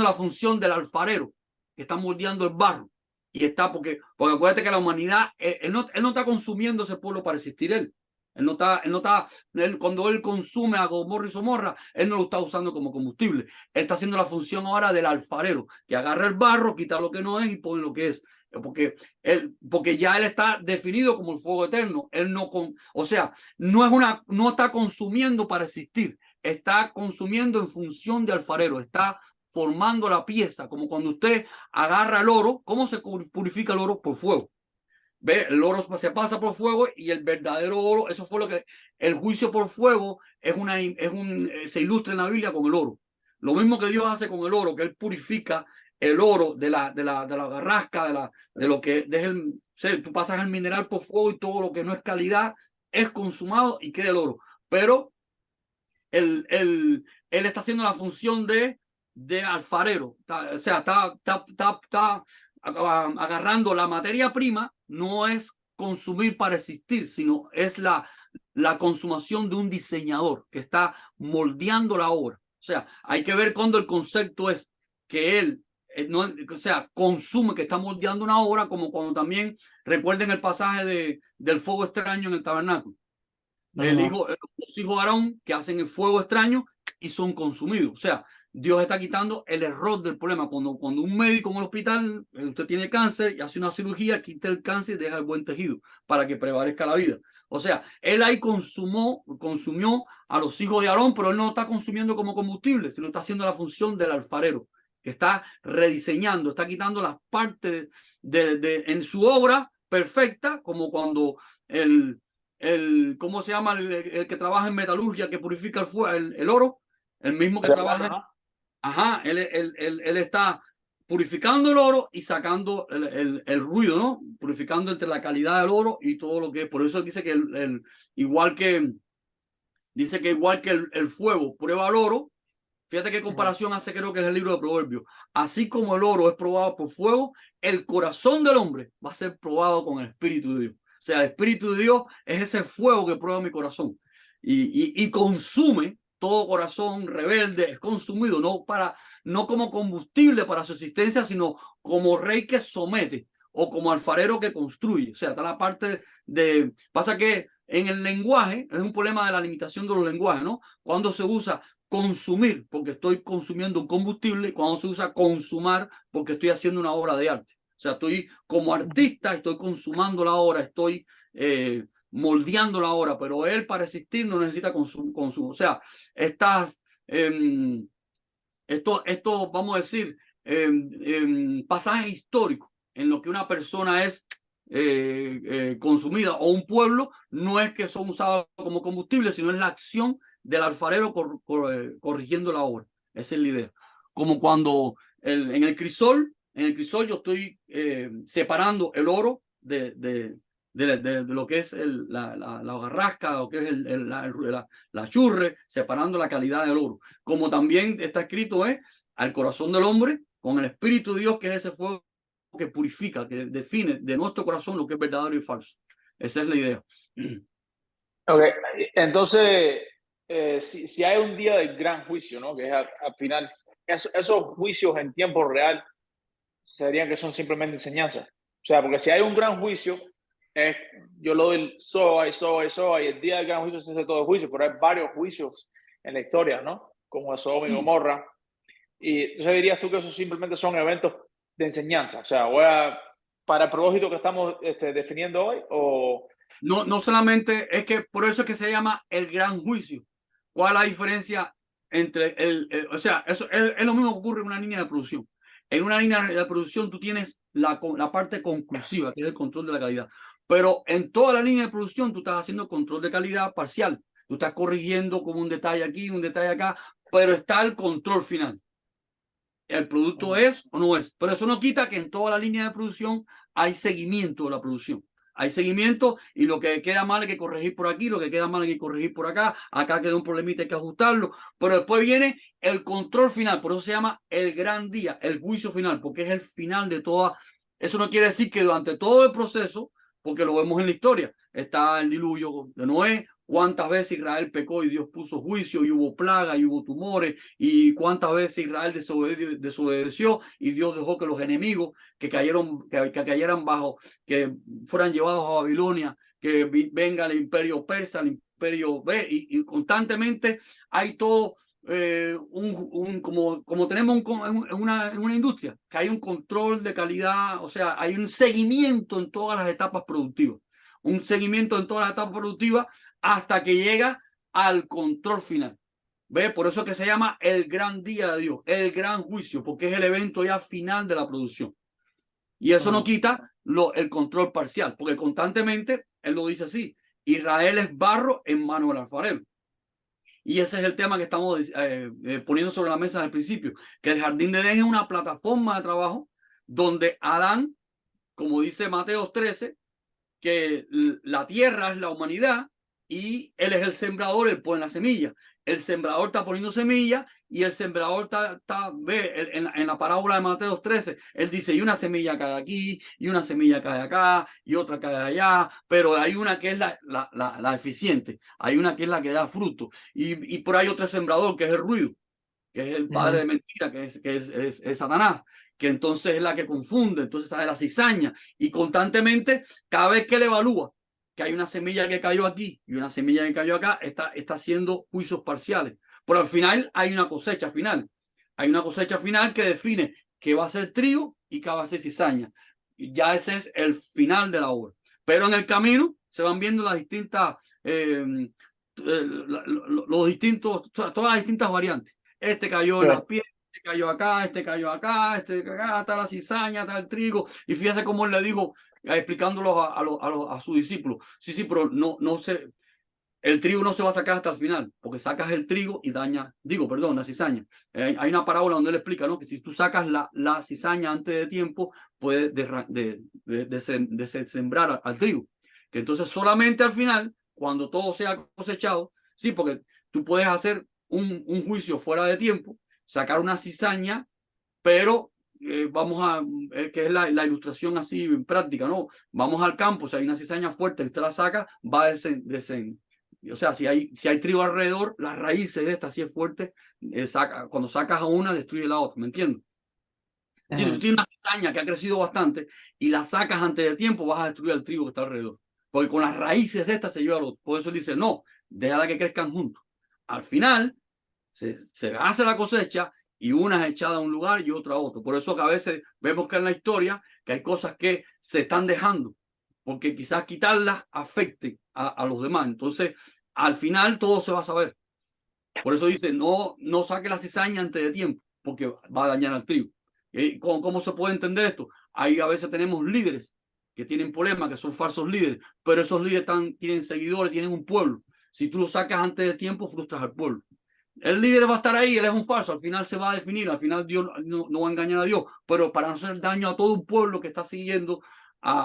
B: la función del alfarero, que está moldeando el barro. Y porque acuérdate que la humanidad, él no está consumiendo ese pueblo para existir él. Cuando él consume a Gomorra y Somorra, él no lo está usando como combustible. Él está haciendo la función ahora del alfarero, que agarra el barro, quita lo que no es y pone lo que es. Porque ya él está definido como el fuego eterno. O sea, no está consumiendo para existir, está consumiendo en función de alfarero, está formando la pieza, como cuando usted agarra el oro. ¿Cómo se purifica el oro? Por fuego. ¿Ve? El oro se pasa por fuego y el verdadero oro, eso fue lo que el juicio por fuego se ilustra en la Biblia con el oro. Lo mismo que Dios hace con el oro, que él purifica el oro de la garrasca, de lo que tú pasas el mineral por fuego y todo lo que no es calidad es consumado y queda el oro. Pero él está haciendo la función de alfarero. O sea, está agarrando la materia prima. No es consumir para existir, sino es la consumación de un diseñador que está moldeando la obra. O sea, hay que ver cuando el concepto es que él o sea, consume, que está moldeando una obra, como cuando también recuerden el pasaje del fuego extraño en el tabernáculo. Los hijos de Aarón que hacen el fuego extraño y son consumidos. O sea, Dios está quitando el error del problema. Cuando un médico en el hospital, usted tiene cáncer y hace una cirugía, quita el cáncer y deja el buen tejido para que prevalezca la vida. O sea, él ahí consumió a los hijos de Aarón, pero él no está consumiendo como combustible, sino está haciendo la función del alfarero, que está rediseñando, está quitando las partes en su obra perfecta, como cuando ¿cómo se llama? El que trabaja en metalurgia, que purifica el oro, el mismo que trabaja.
A: ¿No?
B: Ajá, él está purificando el oro y sacando el ruido, ¿no? Purificando entre la calidad del oro y todo lo que es. Por eso dice que igual que Dice que igual que el fuego prueba el oro, fíjate qué comparación hace, creo que es el libro de Proverbios. Así como el oro es probado por fuego, el corazón del hombre va a ser probado con el Espíritu de Dios. O sea, el Espíritu de Dios es ese fuego que prueba mi corazón y consume todo corazón rebelde, es consumido, no como combustible para su existencia, sino como rey que somete o como alfarero que construye. O sea, está la parte de... Pasa que en el lenguaje, es un problema de la limitación de los lenguajes, ¿no? Cuando se usa consumir, porque estoy consumiendo un combustible, cuando se usa consumar, porque estoy haciendo una obra de arte. O sea, estoy como artista, estoy consumando la obra, estoy moldeando la obra, pero él para existir no necesita consumo. O sea, estas, esto, vamos a decir, pasajes históricos en los que una persona es consumida o un pueblo, no es que son usados como combustible, sino es la acción del alfarero corrigiendo la obra. Esa es la idea. Como cuando en el crisol yo estoy separando el oro de lo que es la hojarasca, lo que es la churre, separando la calidad del oro. Como también está escrito al corazón del hombre, con el Espíritu de Dios, que es ese fuego que purifica, que define de nuestro corazón lo que es verdadero y falso. Esa es la idea.
A: Ok, entonces, si hay un día del gran juicio, ¿no? Que es al final, esos juicios en tiempo real serían que son simplemente enseñanzas. O sea, porque si hay un gran juicio, yo lo doy soa y soa y soa, y el día del gran juicio se hace todo el juicio, pero hay varios juicios en la historia, ¿no? Como de Sodoma y
B: Sí.
A: Gomorra. Y entonces dirías tú que esos simplemente son eventos de enseñanza. O sea, para el propósito que estamos definiendo hoy, o...
B: No solamente es que por eso es que se llama el gran juicio. ¿Cuál es la diferencia entre o sea, eso es lo mismo que ocurre en una línea de producción. En una línea de producción tú tienes la parte conclusiva, que es el control de la calidad. Pero en toda la línea de producción tú estás haciendo control de calidad parcial. Tú estás corrigiendo como un detalle aquí, un detalle acá, pero está el control final. El producto es o no es. Pero eso no quita que en toda la línea de producción hay seguimiento de la producción. Hay seguimiento y lo que queda mal hay que corregir por aquí, lo que queda mal hay que corregir por acá, acá queda un problemita, hay que ajustarlo, pero después viene el control final, por eso se llama el gran día, el juicio final, porque es el final de toda. Eso no quiere decir que durante todo el proceso, porque lo vemos en la historia, está el diluvio de Noé, cuántas veces Israel pecó y Dios puso juicio y hubo plaga y hubo tumores, y cuántas veces Israel desobedeció y Dios dejó que los enemigos que cayeran bajo, que fueran llevados a Babilonia, que venga el imperio persa, el imperio y constantemente hay todo como tenemos en una industria, que hay un control de calidad, o sea, hay un seguimiento en todas las etapas productivas, un seguimiento en todas las etapas productivas hasta que llega al control final. ¿Ve? Por eso es que se llama el gran día de Dios, el gran juicio, porque es el evento ya final de la producción. Y eso no quita el control parcial, porque constantemente, él lo dice así, Israel es barro en mano del alfarero. Y ese es el tema que estamos poniendo sobre la mesa al principio, que el jardín de Edén es una plataforma de trabajo donde Adán, como dice Mateo 13, que la tierra es la humanidad y él es el sembrador, él pone la semilla. El sembrador está poniendo semilla y el sembrador ve en la parábola de Mateo 13, él dice, y una semilla cae aquí, y una semilla cae acá, y otra cae allá, pero hay una que es la eficiente, hay una que es la que da fruto, y por ahí otro sembrador que es el ruido, que es el padre de mentira, que es Satanás, que entonces es la que confunde, entonces sale la cizaña, y constantemente, cada vez que él evalúa que hay una semilla que cayó aquí y una semilla que cayó acá, está haciendo juicios parciales. Pero al final hay una cosecha final. Hay una cosecha final que define qué va a ser trigo y qué va a ser cizaña. Ya ese es el final de la obra. Pero en el camino se van viendo las distintas, los distintos, todas las distintas variantes. Este cayó en las piedras, este cayó acá, este cayó acá, este acá, está la cizaña, está el trigo. Y fíjese cómo él le dijo, explicándolo a sus discípulos. Sí, pero no se, el trigo no se va a sacar hasta el final, porque sacas el trigo y daña, la cizaña. Hay una parábola donde él explica, ¿no? Que si tú sacas la cizaña antes de tiempo, puedes sembrar al trigo. Que entonces solamente al final, cuando todo sea cosechado, Sí, porque tú puedes hacer un juicio fuera de tiempo, sacar una cizaña, pero vamos a, que es la ilustración así en práctica, ¿no? Vamos al campo, si hay una cizaña fuerte, usted la saca, va a o sea, si hay trigo alrededor, las raíces de esta, si es fuerte, cuando sacas a una, destruye la otra, ¿me entiendes? Si tú tienes una cizaña que ha crecido bastante y la sacas antes de tiempo, vas a destruir el trigo que está alrededor. Porque con las raíces de esta se lleva al otro. Por eso él dice, no, déjala que crezcan juntos. Al final, se hace la cosecha y una es echada a un lugar y otra a otro. Por eso que a veces vemos que en la historia que hay cosas que se están dejando, porque quizás quitarlas afecte a los demás. Entonces, al final todo se va a saber. Por eso dice, no saque la cizaña antes de tiempo, porque va a dañar al trigo. ¿Cómo se puede entender esto? Ahí a veces tenemos líderes que tienen problemas, que son falsos líderes, pero esos líderes tienen seguidores, tienen un pueblo. Si tú lo sacas antes de tiempo, frustras al pueblo. El líder va a estar ahí, él es un falso, al final se va a definir, al final Dios no va a engañar a Dios, pero para no hacer daño a todo un pueblo que está siguiendo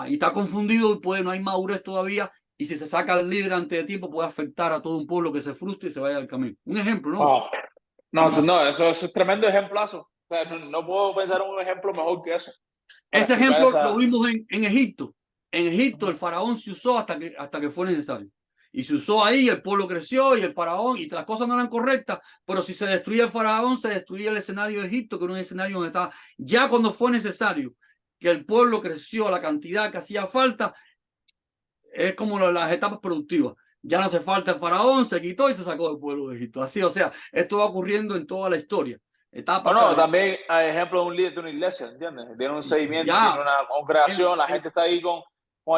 B: y está confundido y no hay madurez todavía, y si se saca al líder antes de tiempo puede afectar a todo un pueblo que se frustre y se vaya al camino. Un ejemplo, ¿no?
A: Wow. No, no, eso es tremendo ejemplazo. O sea, no puedo pensar en un ejemplo mejor que eso para
B: Ese
A: explicar
B: ejemplo lo
A: esa.
B: vimos en Egipto. En Egipto el faraón se usó hasta que fue necesario. Y se usó ahí, el pueblo creció y el faraón, y las cosas no eran correctas, pero si se destruía el faraón, se destruía el escenario de Egipto, que era un escenario donde estaba. Ya cuando fue necesario que el pueblo creció a la cantidad que hacía falta, es como las etapas productivas. Ya no hace falta el faraón, se quitó y se sacó del pueblo de Egipto. Así, o sea, esto va ocurriendo en toda la historia. Etapa
A: Bueno,
B: tras
A: también hay ejemplo de un líder de una iglesia, ¿entiendes? Tiene un seguimiento, tiene
B: ya.
A: una congregación, la
B: El,
A: gente está ahí con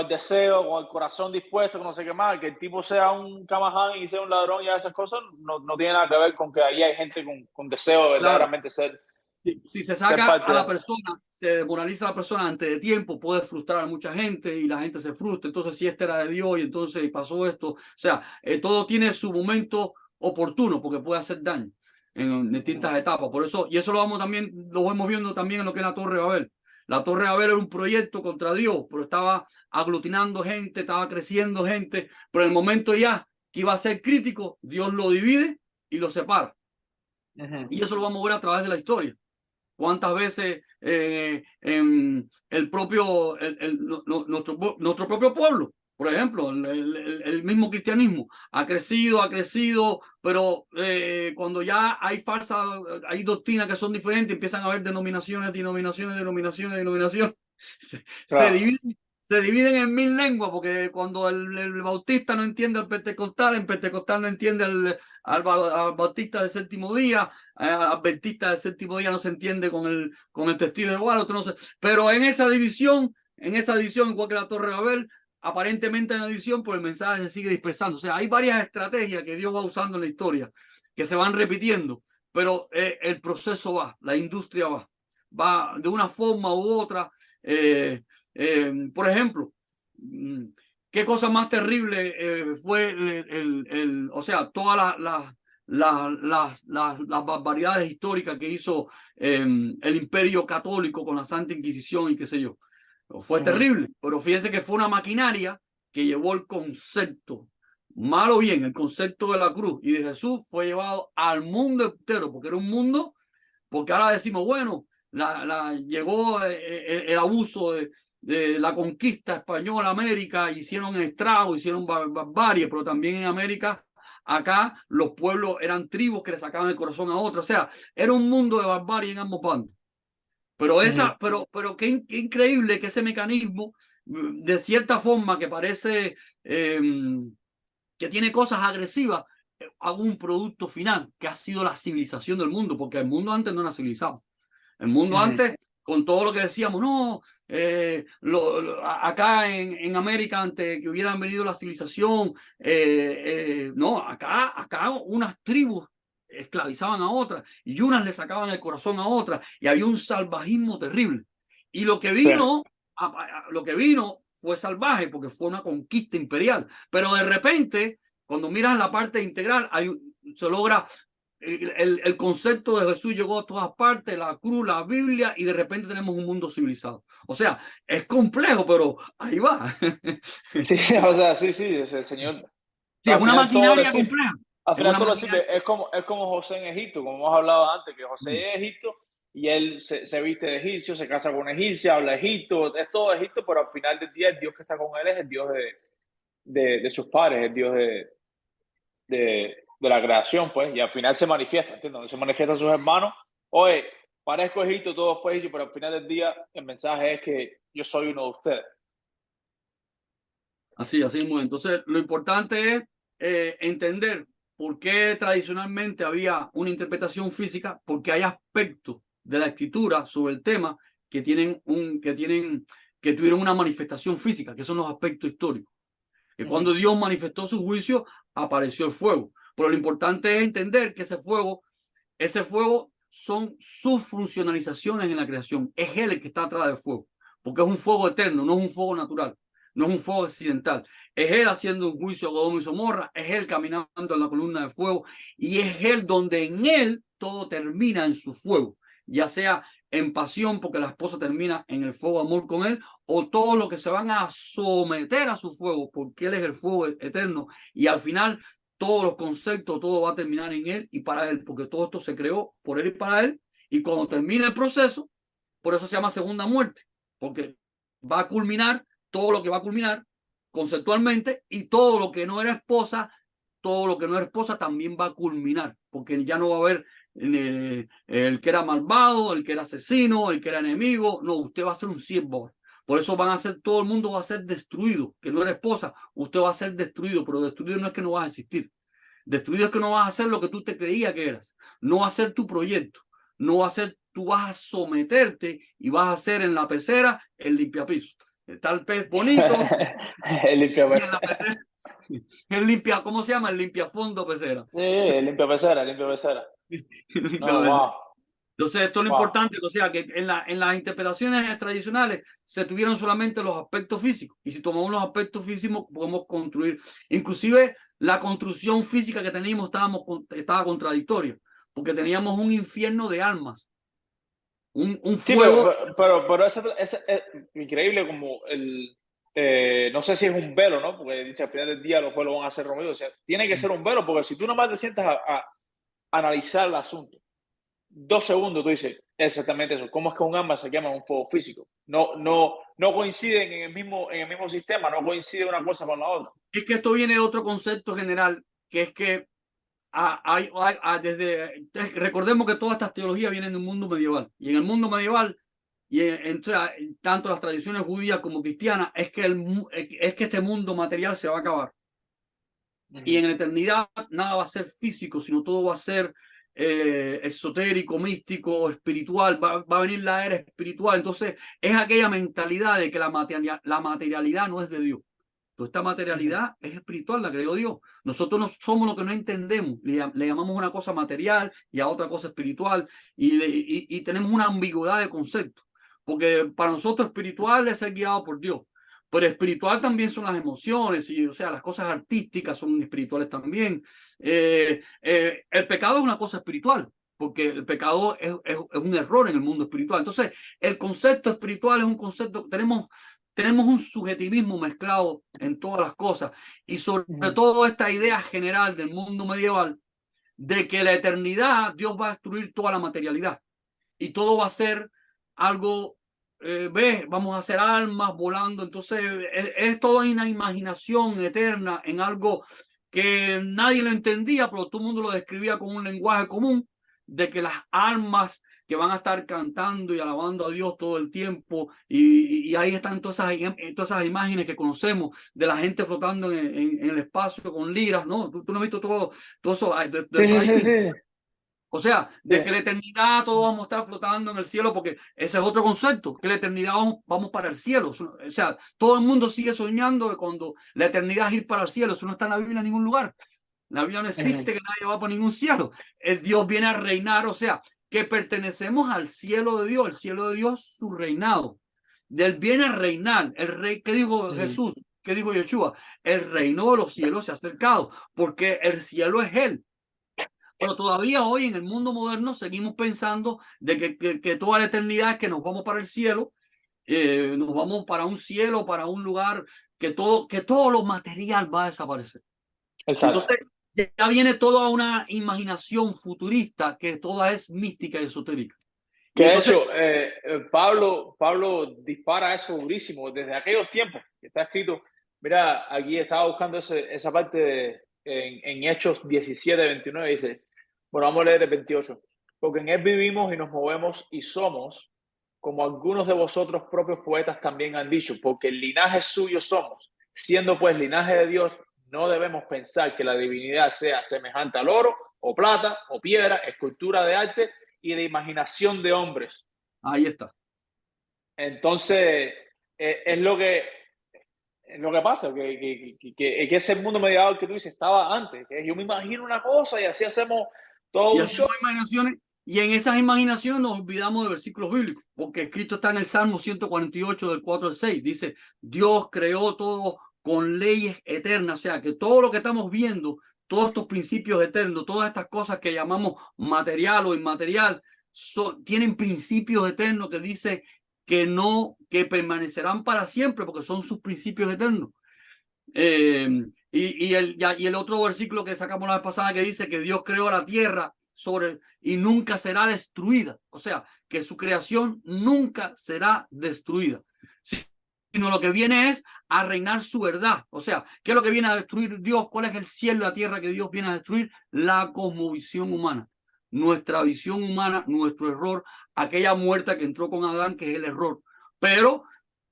A: el deseo, con el corazón dispuesto, con no sé qué más. Que el tipo sea un camaján y sea un ladrón y esas cosas, no tiene nada que ver con que ahí hay gente con deseo de
B: claro.
A: verdaderamente
B: Si se
A: ser
B: saca
A: parte
B: a la
A: de.
B: persona, se demoraliza a la persona antes de tiempo, puede frustrar a mucha gente y la gente se frustra. Entonces, si este era de Dios y entonces pasó esto, o sea, todo tiene su momento oportuno porque puede hacer daño en distintas etapas. Por eso, y eso lo vamos viendo también en lo que es la Torre de Babel. La Torre de Babel era un proyecto contra Dios, pero estaba aglutinando gente, estaba creciendo gente, pero en el momento ya que iba a ser crítico, Dios lo divide y lo separa. Y eso lo vamos a ver a través de la historia. ¿Cuántas veces el propio, nuestro propio pueblo, por ejemplo, el mismo cristianismo, ha crecido, pero cuando ya hay doctrinas que son diferentes, empiezan a haber denominaciones, se
A: Claro.
B: dividen. Se dividen en mil lenguas, porque cuando el bautista no entiende al pentecostal, el pentecostal no entiende al bautista del séptimo día, adventista del séptimo día no se entiende con el testigo de Jehová, otro no sé. Pero en esa división, igual que la Torre de Babel, aparentemente en la división, pues el mensaje se sigue dispersando. O sea, hay varias estrategias que Dios va usando en la historia, que se van repitiendo, pero el proceso la industria va de una forma u otra. Por ejemplo, qué cosa más terrible fue o sea, todas las barbaridades históricas que hizo el Imperio Católico con la Santa Inquisición y qué sé yo. Fue terrible, pero fíjense que fue una maquinaria que llevó el concepto, mal o bien, el concepto de la cruz y de Jesús fue llevado al mundo entero, porque era un mundo, porque ahora decimos, bueno, llegó el abuso de la conquista española a América, hicieron estragos, hicieron barbarie, pero también en América, acá los pueblos eran tribus que le sacaban el corazón a otros, o sea, era un mundo de barbarie en ambos bandos. Pero qué increíble que ese mecanismo, de cierta forma, que parece que tiene cosas agresivas, haga un producto final que ha sido la civilización del mundo, porque el mundo antes no era civilizado. El mundo antes, con todo lo que decíamos, no, acá en América, antes que hubieran venido la civilización, no, acá unas tribus esclavizaban a otras y unas le sacaban el corazón a otras y había un salvajismo terrible. Y
A: Sí.
B: lo que vino fue salvaje porque fue una conquista imperial. Pero de repente, cuando miras la parte integral, se logra el concepto de Jesús llegó a todas partes, la cruz, la Biblia, y de repente tenemos un mundo civilizado. O sea, es complejo, pero ahí va.
A: Sí, o sea, sí, el Señor
B: Sí, es
A: al
B: una
A: final todo le
B: maquinaria
A: sirve.
B: compleja.
A: Al
B: Es
A: final
B: una
A: tú lo
B: manera,
A: decís, es como José en Egipto, como hemos hablado antes, que José es Egipto y él se viste de egipcio, se casa con una egipcia, habla egipto, es todo Egipto, pero al final del día el Dios que está con él es el Dios de sus padres, el Dios de la creación, pues, y al final se manifiesta, ¿entiendes? No se manifiesta a sus hermanos, oye, parezco Egipto, todo fue egipcio, pero al final del día el mensaje es que yo soy uno de ustedes.
B: así mismo. Entonces, lo importante es entender por qué tradicionalmente había una interpretación física, porque hay aspectos de la escritura sobre el tema que tuvieron una manifestación física, que son los aspectos históricos. Que
A: Ujú,
B: cuando Dios manifestó su juicio, apareció el fuego. Pero lo importante es entender que ese fuego son sus funcionalizaciones en la creación. Es Él el que está atrás del fuego, porque es un fuego eterno, no es un fuego natural, no es un fuego accidental. Es Él haciendo un juicio a Sodoma y Gomorra, es Él caminando en la columna de fuego y es Él donde en Él todo termina en su fuego, ya sea en pasión porque la esposa termina en el fuego de amor con Él, o todos los que se van a someter a su fuego porque Él es el fuego eterno y al final todos los conceptos, todo va a terminar en Él y para Él, porque todo esto se creó por Él y para Él, y cuando termine el proceso, por eso se llama segunda muerte, porque va a culminar todo lo que va a culminar conceptualmente y todo lo que no era esposa, todo lo que no era esposa también va a culminar, porque ya no va a haber el que era malvado, el que era asesino, el que era enemigo, no, usted va a ser un siervo. Por eso van a ser, todo el mundo va a ser destruido, que no era esposa, usted va a ser destruido, pero destruido no es que no vas a existir. Destruido es que no vas a hacer lo que tú te creías que eras, no va a ser tu proyecto, no va a ser, tú vas a someterte y vas a hacer en la pecera el limpiapiso. Está el pez bonito
A: el limpia,
B: y en la pecera, el limpia, ¿cómo se llama? El limpiafondo pecera.
A: sí, el limpia pecera, el limpia pecera.
B: El
A: No,
B: limpiapecera.
A: wow,
B: Entonces, esto es lo
A: wow.
B: importante, o sea, que en las interpretaciones tradicionales se tuvieron solamente los aspectos físicos, y si tomamos los aspectos físicos podemos construir, inclusive la construcción física que teníamos estaba contradictoria, porque teníamos un infierno de almas, un
A: Sí,
B: fuego.
A: pero ese es increíble como no sé si es un velo, ¿no? Porque dice al final del día los velos van a ser rompidos. O sea, tiene que ser un velo, porque si tú nomás te sientas a analizar el asunto, 2 segundos tú dices exactamente eso. ¿Cómo es que un alma se quema en un fuego físico? No coinciden en el mismo sistema, no coincide una cosa con la otra.
B: Es que esto viene de otro concepto general, que es que recordemos que todas estas teologías vienen de un mundo medieval, y en el mundo medieval y en tanto las tradiciones judías como cristianas es que este mundo material se va a acabar y en la eternidad nada va a ser físico, sino todo va a ser esotérico, místico, espiritual, va a venir la era espiritual. Entonces es aquella mentalidad de que la materialidad no es de Dios. Toda esta
A: Ujú,
B: materialidad es espiritual, la creó Dios. Nosotros no somos lo que no entendemos. Le llamamos una cosa material y a otra cosa espiritual y tenemos una ambigüedad de conceptos. Porque para nosotros espiritual es ser guiado por Dios. Pero espiritual también son las emociones, y, o sea, las cosas artísticas son espirituales también. El pecado es una cosa espiritual, porque el pecado es un error en el mundo espiritual. Entonces, el concepto espiritual es un concepto, tenemos un subjetivismo mezclado en todas las cosas y sobre
A: ujú,
B: todo esta idea general del mundo medieval de que la eternidad Dios va a destruir toda la materialidad y todo va a ser algo, ¿ves? Vamos a hacer almas volando, entonces es toda una imaginación eterna en algo que nadie lo entendía, pero todo el mundo lo describía con un lenguaje común de que las almas que van a estar cantando y alabando a Dios todo el tiempo y ahí están todas esas imágenes que conocemos de la gente flotando en el espacio con liras, ¿no? ¿Tú no has visto todo eso? De
A: sí,
B: eso
A: sí,
B: hay
A: sí, sí,
B: o sea,
A: sí.
B: de que la eternidad todos vamos a estar flotando en el cielo, porque ese es otro concepto, que la eternidad vamos para el cielo. O sea, todo el mundo sigue soñando de cuando la eternidad es ir para el cielo. Eso no está en la Biblia en ningún lugar. En la Biblia no
A: Ujú,
B: existe que nadie va para ningún cielo. El Dios viene a reinar, o sea, que pertenecemos al cielo de Dios. El cielo de Dios, su reinado. Del viene a reinar. El rey, ¿qué dijo
A: ujú,
B: Jesús? ¿Qué dijo Yeshua? El reino de los cielos se ha acercado, porque el cielo es Él. Pero todavía hoy en el mundo moderno seguimos pensando de que toda la eternidad es que nos vamos para el cielo, nos vamos para un cielo, para un lugar que todo lo material va a desaparecer.
A: exacto.
B: Entonces, ya viene toda una imaginación futurista que toda es mística y esotérica. Y
A: Que de
B: entonces,
A: hecho, Pablo dispara eso durísimo desde aquellos tiempos que está escrito. Mira, aquí estaba buscando esa parte en Hechos 17:29, dice, bueno, vamos a leer el 28. Porque en él vivimos y nos movemos y somos, como algunos de vosotros propios poetas también han dicho, porque el linaje suyo somos. Siendo pues linaje de Dios, no debemos pensar que la divinidad sea semejante al oro o plata o piedra, escultura de arte y de imaginación de hombres.
B: ahí está.
A: Entonces, es lo que pasa, que ese mundo medieval que tú dices estaba antes, que yo me imagino una cosa y así hacemos todo
B: Y
A: un show.
B: hacemos imaginaciones, y en esas imaginaciones nos olvidamos de versículos bíblicos, porque Cristo está en el Salmo 148 del 4 al 6. Dice, Dios creó todo con leyes eternas, o sea, que todo lo que estamos viendo, todos estos principios eternos, todas estas cosas que llamamos material o inmaterial, tienen principios eternos que dice que no, que permanecerán para siempre, porque son sus principios eternos. Y el otro versículo que sacamos la vez pasada que dice que Dios creó la tierra y nunca será destruida. O sea, que su creación nunca será destruida. Sino lo que viene es a reinar su verdad. O sea, ¿qué es lo que viene a destruir Dios? ¿Cuál es el cielo y la tierra que Dios viene a destruir? La cosmovisión humana. Nuestra visión humana, nuestro error, aquella muerte que entró con Adán, que es el error. Pero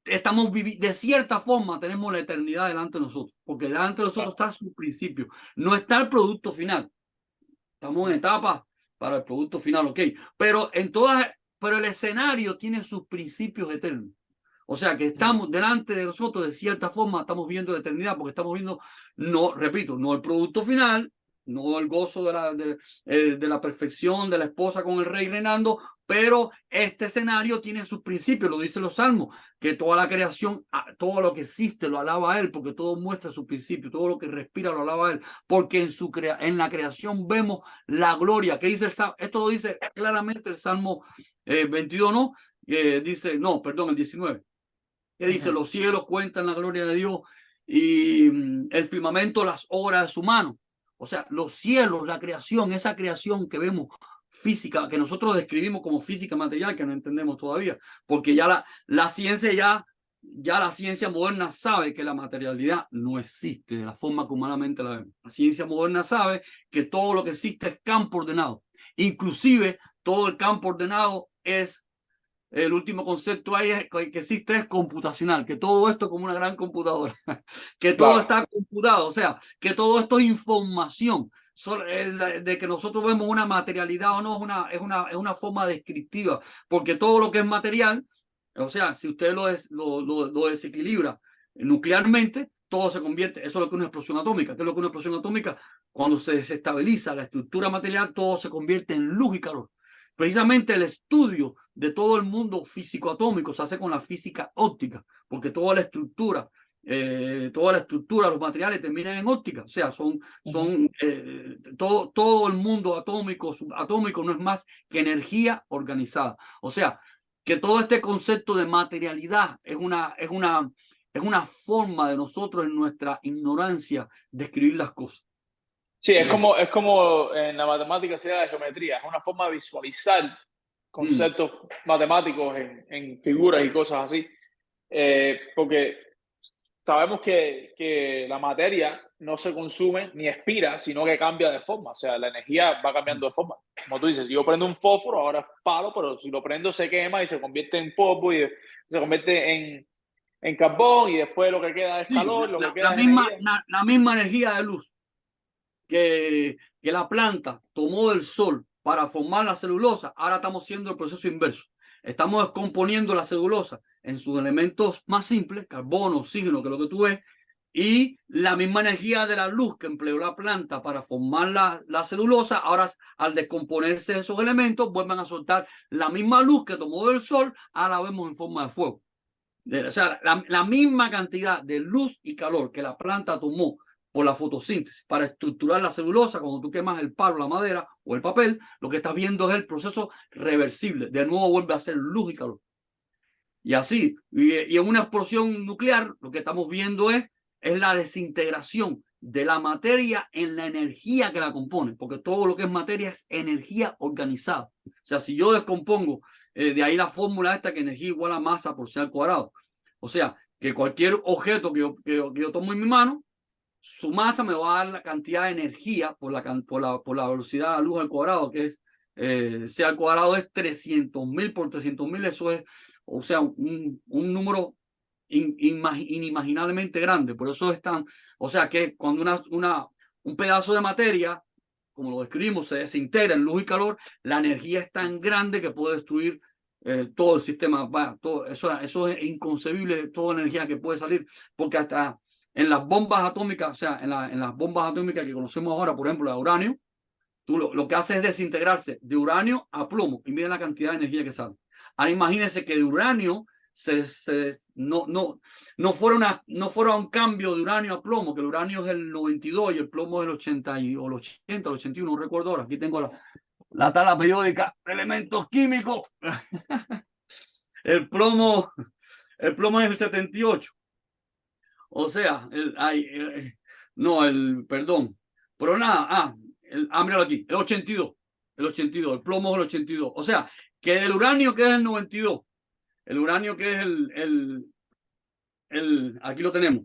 B: estamos viviendo, de cierta forma tenemos la eternidad delante de nosotros, porque delante de nosotros está su principio, no está el producto final. Estamos en etapa para el producto final, ok, pero pero el escenario tiene sus principios eternos. O sea que estamos delante de nosotros, de cierta forma, estamos viendo la eternidad, porque estamos viendo, no, repito, no el producto final, no el gozo de la perfección de la esposa con el rey reinando, pero este escenario tiene sus principios, lo dicen los salmos, que toda la creación, todo lo que existe lo alaba a él, porque todo muestra sus principios, todo lo que respira lo alaba a él, porque en la creación vemos la gloria. ¿Qué dice el Salmo? Esto lo dice claramente el Salmo 22, ¿no? Dice, no, perdón, el 19. Que dice, los cielos cuentan la gloria de Dios y el firmamento las obras de su mano. O sea, los cielos, la creación, esa creación que vemos física, que nosotros describimos como física material, que no entendemos todavía, porque ya la ciencia ya la ciencia moderna sabe que la materialidad no existe de la forma que humanamente la vemos. La ciencia moderna sabe que todo lo que existe es campo ordenado. Inclusive todo el campo ordenado es el último concepto ahí que existe es computacional, que todo esto es como una gran computadora, que todo
A: Claro.
B: está computado, o sea, que todo esto es información. De que nosotros vemos una materialidad o no es una forma descriptiva, porque todo lo que es material, o sea, si usted lo desequilibra nuclearmente, todo se convierte, eso es lo que es una explosión atómica. ¿Qué es lo que es una explosión atómica? Cuando se desestabiliza la estructura material, todo se convierte en luz y calor. Precisamente el estudio de todo el mundo físico atómico se hace con la física óptica, porque toda la estructura, los materiales terminan en óptica, o sea, todo el mundo atómico, subatómico no es más que energía organizada. O sea, que todo este concepto de materialidad es una forma de nosotros en nuestra ignorancia describir las cosas.
A: Sí, es como en la matemática sería la geometría, es una forma de visualizar conceptos matemáticos en figuras y cosas así. Porque sabemos que la materia no se consume ni expira, sino que cambia de forma. O sea, la energía va cambiando de forma. Como tú dices, si yo prendo un fósforo, ahora es palo, pero si lo prendo se quema y se convierte en polvo y se convierte en carbón y después lo que queda es
B: Sí,
A: calor, lo que queda es energía.
B: la misma energía de luz que la planta tomó del sol para formar la celulosa, ahora estamos haciendo el proceso inverso. Estamos descomponiendo la celulosa en sus elementos más simples, carbono, oxígeno, que es lo que tú ves, y la misma energía de la luz que empleó la planta para formar la celulosa, ahora al descomponerse esos elementos, vuelven a soltar la misma luz que tomó del sol, ahora la vemos en forma de fuego. O sea, la misma cantidad de luz y calor que la planta tomó por la fotosíntesis para estructurar la celulosa, cuando tú quemas el palo, la madera o el papel, lo que estás viendo es el proceso reversible. De nuevo vuelve a ser luz y calor. Y así, y en una explosión nuclear, lo que estamos viendo es la desintegración de la materia en la energía que la compone, porque todo lo que es materia es energía organizada. O sea, si yo descompongo, de ahí la fórmula esta, que energía igual a masa por C al cuadrado. O sea, que cualquier objeto que yo tomo en mi mano, su masa me va a dar la cantidad de energía por la velocidad de la luz al cuadrado, que es C al cuadrado es 300.000 por 300.000, eso es, o sea, un número inimaginablemente grande. Por eso es tan, o sea, que cuando un pedazo de materia, como lo describimos, se desintegra en luz y calor, la energía es tan grande que puede destruir todo el sistema. Todo, eso es inconcebible, toda la energía que puede salir, porque hasta en las bombas atómicas, o sea, en las bombas atómicas que conocemos ahora, por ejemplo, la de uranio, tú lo que hace es desintegrarse de uranio a plomo, y miren la cantidad de energía que sale. Ahora imagínense que de uranio no fuera un cambio de uranio a plomo, que el uranio es el 92 y el plomo es el 80, o el 80, el 81, no recuerdo ahora. Aquí tengo la tabla periódica de elementos químicos. El plomo es el 78. O sea, perdón. Pero nada, míralo aquí, el 82. El plomo es el 82. O sea, que del uranio, que es el 92, el uranio, que es aquí lo tenemos.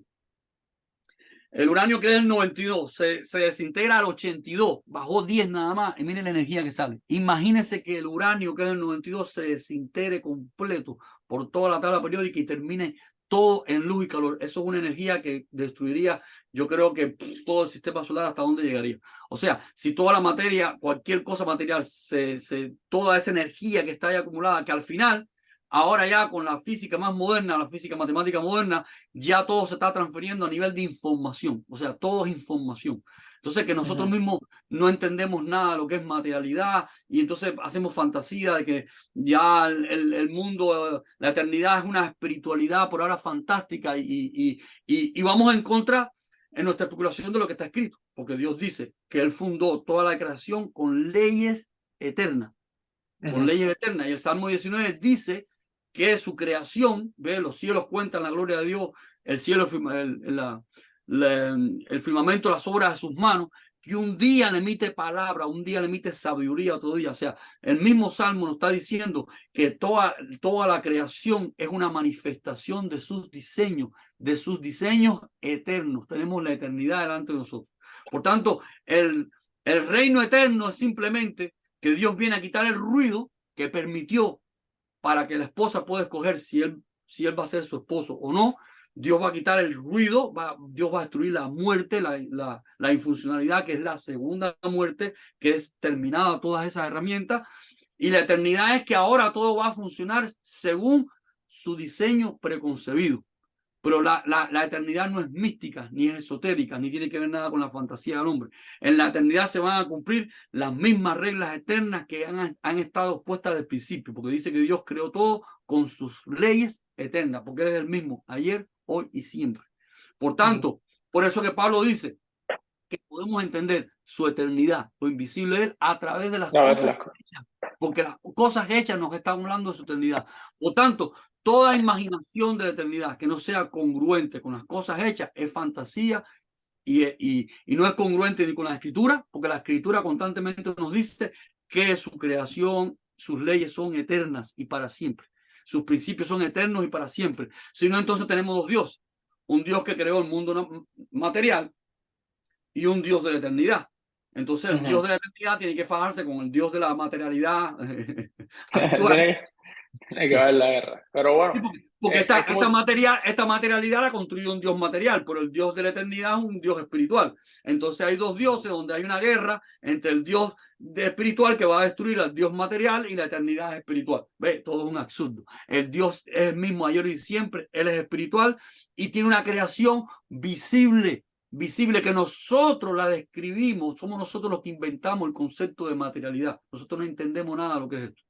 B: El uranio, que es el 92, se desintegra al 82, bajó 10 nada más, y miren la energía que sale. Imagínense que el uranio, que es el 92, se desintegre completo por toda la tabla periódica y termine todo en luz y calor. Eso es una energía que destruiría, yo creo que todo el sistema solar, hasta dónde llegaría. O sea, si toda la materia, cualquier cosa material, toda esa energía que está ahí acumulada, que al final, ahora ya con la física más moderna, la física matemática moderna, ya todo se está transfiriendo a nivel de información. O sea, todo es información. Entonces, que nosotros mismos no entendemos nada de lo que es materialidad, y entonces hacemos fantasía de que ya el mundo, la eternidad es una espiritualidad por ahora fantástica, y vamos en contra en nuestra especulación de lo que está escrito, porque Dios dice que Él fundó toda la creación con leyes eternas, con leyes eternas. Y el Salmo 19 dice que su creación, ve, los cielos cuentan la gloria de Dios, el cielo, el firmamento, las obras de sus manos, que un día le emite palabra, un día le emite sabiduría, otro día. O sea, el mismo Salmo nos está diciendo que toda la creación es una manifestación de sus diseños eternos. Tenemos la eternidad delante de nosotros. Por tanto, el reino eterno es simplemente que Dios viene a quitar el ruido que permitió para que la esposa pueda escoger si él va a ser su esposo o no. Dios va a quitar el ruido, Dios va a destruir la muerte, la infuncionalidad, que es la segunda muerte, que es terminada todas esas herramientas. Y la eternidad es que ahora todo va a funcionar según su diseño preconcebido. Pero la eternidad no es mística, ni es esotérica, ni tiene que ver nada con la fantasía del hombre. En la eternidad se van a cumplir las mismas reglas eternas que han estado puestas desde el principio, porque dice que Dios creó todo con sus leyes eternas, porque Él es el mismo ayer, hoy y siempre. Por tanto, por eso que Pablo dice que podemos entender su eternidad, lo invisible de Él, a través de las cosas hechas, porque las cosas hechas nos están hablando de su eternidad. Por tanto, toda imaginación de la eternidad que no sea congruente con las cosas hechas es fantasía, y no es congruente ni con la escritura, porque la escritura constantemente nos dice que su creación, sus leyes son eternas y para siempre. Sus principios son eternos y para siempre. Si no, entonces tenemos dos dioses. Un Dios que creó el mundo material y un Dios de la eternidad. Entonces el Dios de la eternidad tiene que fajarse con el Dios de la materialidad actual.
A: Tiene que haber la guerra. Pero bueno.
B: Sí, porque esta materialidad la construyó un Dios material, pero el Dios de la eternidad es un Dios espiritual. Entonces hay dos dioses donde hay una guerra entre el Dios espiritual, que va a destruir al Dios material, y la eternidad es espiritual. Ve, todo es un absurdo. El Dios es el mismo ayer y siempre. Él es espiritual y tiene una creación visible, que nosotros la describimos. Somos nosotros los que inventamos el concepto de materialidad. Nosotros no entendemos nada de lo que es esto.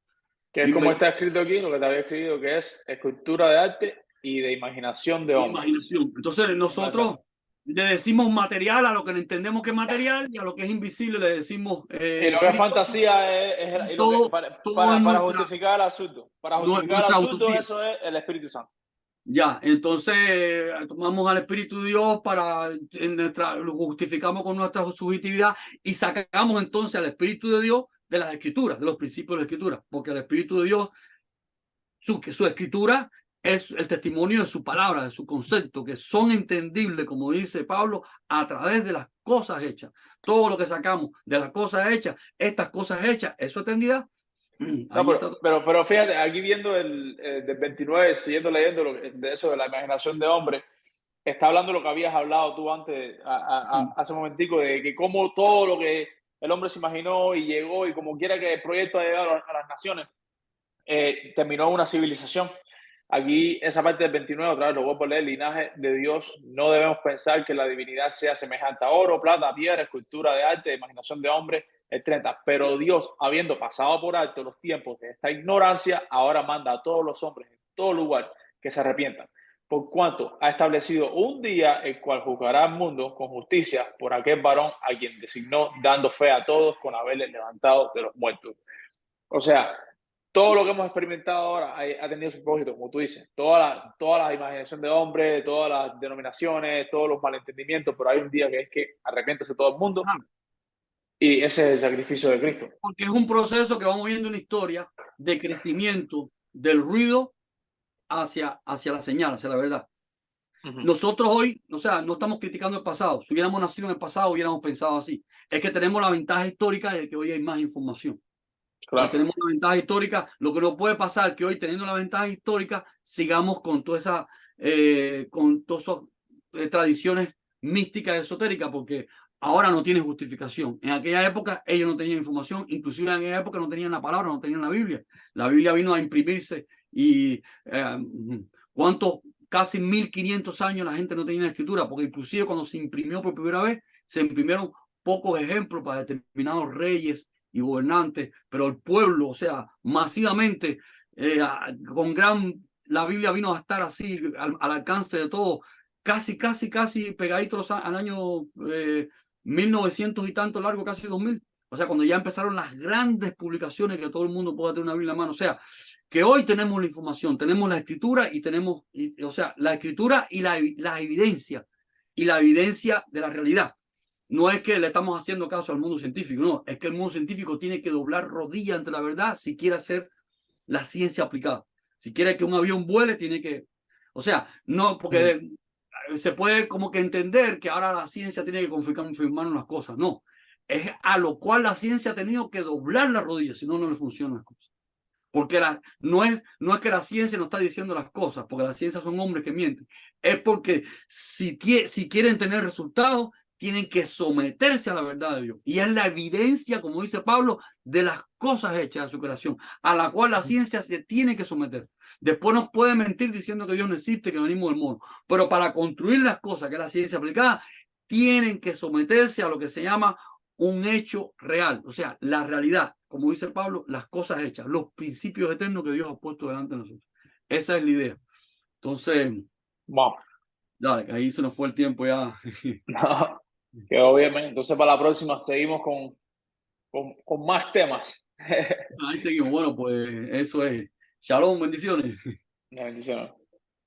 A: Que es como está escrito aquí, lo que te había escrito, que es escultura de arte y de imaginación de hombre.
B: Imaginación. Entonces nosotros le decimos material a lo que entendemos que es material, y a lo que es invisible le decimos
A: y lo que es fantasía es todo, para justificar el absurdo. Para justificar el absurdo, eso es el Espíritu Santo.
B: Ya, entonces tomamos al Espíritu de Dios lo justificamos con nuestra subjetividad y sacamos entonces al Espíritu de Dios de las Escrituras, de los principios de la Escritura, porque el Espíritu de Dios, su Escritura es el testimonio de su palabra, de su concepto, que son entendibles, como dice Pablo, a través de las cosas hechas. Todo lo que sacamos de las cosas hechas, estas cosas hechas, es su eternidad.
A: No,
B: Ahí está.
A: pero fíjate, aquí viendo del 29, siguiendo leyendo de eso, de la imaginación de hombre, está hablando lo que habías hablado tú antes, hace un momentico, de que cómo todo lo que el hombre se imaginó y llegó, y como quiera que el proyecto haya llegado a las naciones, terminó una civilización. Aquí, esa parte del 29, otra vez lo vuelvo a leer: linaje de Dios, no debemos pensar que la divinidad sea semejante a oro, plata, piedra, escultura de arte, imaginación de hombre, el 30. Pero Dios, habiendo pasado por alto los tiempos de esta ignorancia, ahora manda a todos los hombres en todo lugar que se arrepientan, por cuanto ha establecido un día el cual juzgará al mundo con justicia por aquel varón a quien designó, dando fe a todos con haberle levantado de los muertos. O sea, todo lo que hemos experimentado ahora ha tenido su propósito, como tú dices. Toda la imaginación de hombre, todas las denominaciones, todos los malentendimientos, pero hay un día que es que arrepiéntase todo el mundo, y ese es el sacrificio de Cristo.
B: Porque es un proceso que vamos viendo una historia de crecimiento del ruido hacia la señal, hacia la verdad. Nosotros hoy, o sea, no estamos criticando el pasado. Si hubiéramos nacido en el pasado, hubiéramos pensado así. Es que tenemos la ventaja histórica de que hoy hay más información. Hoy
A: Claro.
B: tenemos la ventaja histórica. Lo que no puede pasar es que hoy, teniendo la ventaja histórica, sigamos con todas esas tradiciones místicas, esotéricas, porque ahora no tiene justificación. En aquella época ellos no tenían información, inclusive en aquella época no tenían la palabra, no tenían la Biblia. La Biblia vino a imprimirse y ¿cuántos? Casi 1500 años la gente no tenía la escritura, porque inclusive cuando se imprimió por primera vez, se imprimieron pocos ejemplos para determinados reyes y gobernantes, pero el pueblo, o sea, masivamente, la Biblia vino a estar así al alcance de todo, casi pegaditos al año 1900 y tanto largo, casi 2000. O sea, cuando ya empezaron las grandes publicaciones que todo el mundo pueda tener una Biblia en la mano. O sea, que hoy tenemos la información, tenemos la escritura y tenemos, o sea, la escritura y la evidencia, y la evidencia de la realidad. No es que le estamos haciendo caso al mundo científico, no, es que el mundo científico tiene que doblar rodilla ante la verdad si quiere hacer la ciencia aplicada. Si quiere que un avión vuele, tiene que, o sea, no, porque se puede como que entender que ahora la ciencia tiene que confirmar unas cosas, no. Es a lo cual la ciencia ha tenido que doblar la rodilla, si no, no le funcionan las cosas. Porque no es que la ciencia no está diciendo las cosas, porque la ciencia son hombres que mienten. Es porque si quieren tener resultados, tienen que someterse a la verdad de Dios. Y es la evidencia, como dice Pablo, de las cosas hechas de su creación, a la cual la ciencia se tiene que someter. Después nos puede mentir diciendo que Dios no existe, que venimos del mono. Pero para construir las cosas, que es la ciencia aplicada, tienen que someterse a lo que se llama un hecho real, o sea, la realidad, como dice Pablo, las cosas hechas, los principios eternos que Dios ha puesto delante de nosotros. Esa es la idea. Entonces,
A: Wow.
B: dale, ahí se nos fue el tiempo ya.
A: No, quedó bien, man. Entonces para la próxima seguimos con más temas.
B: Ahí seguimos. Bueno, pues eso es. Shalom, bendiciones.
A: Bendiciones.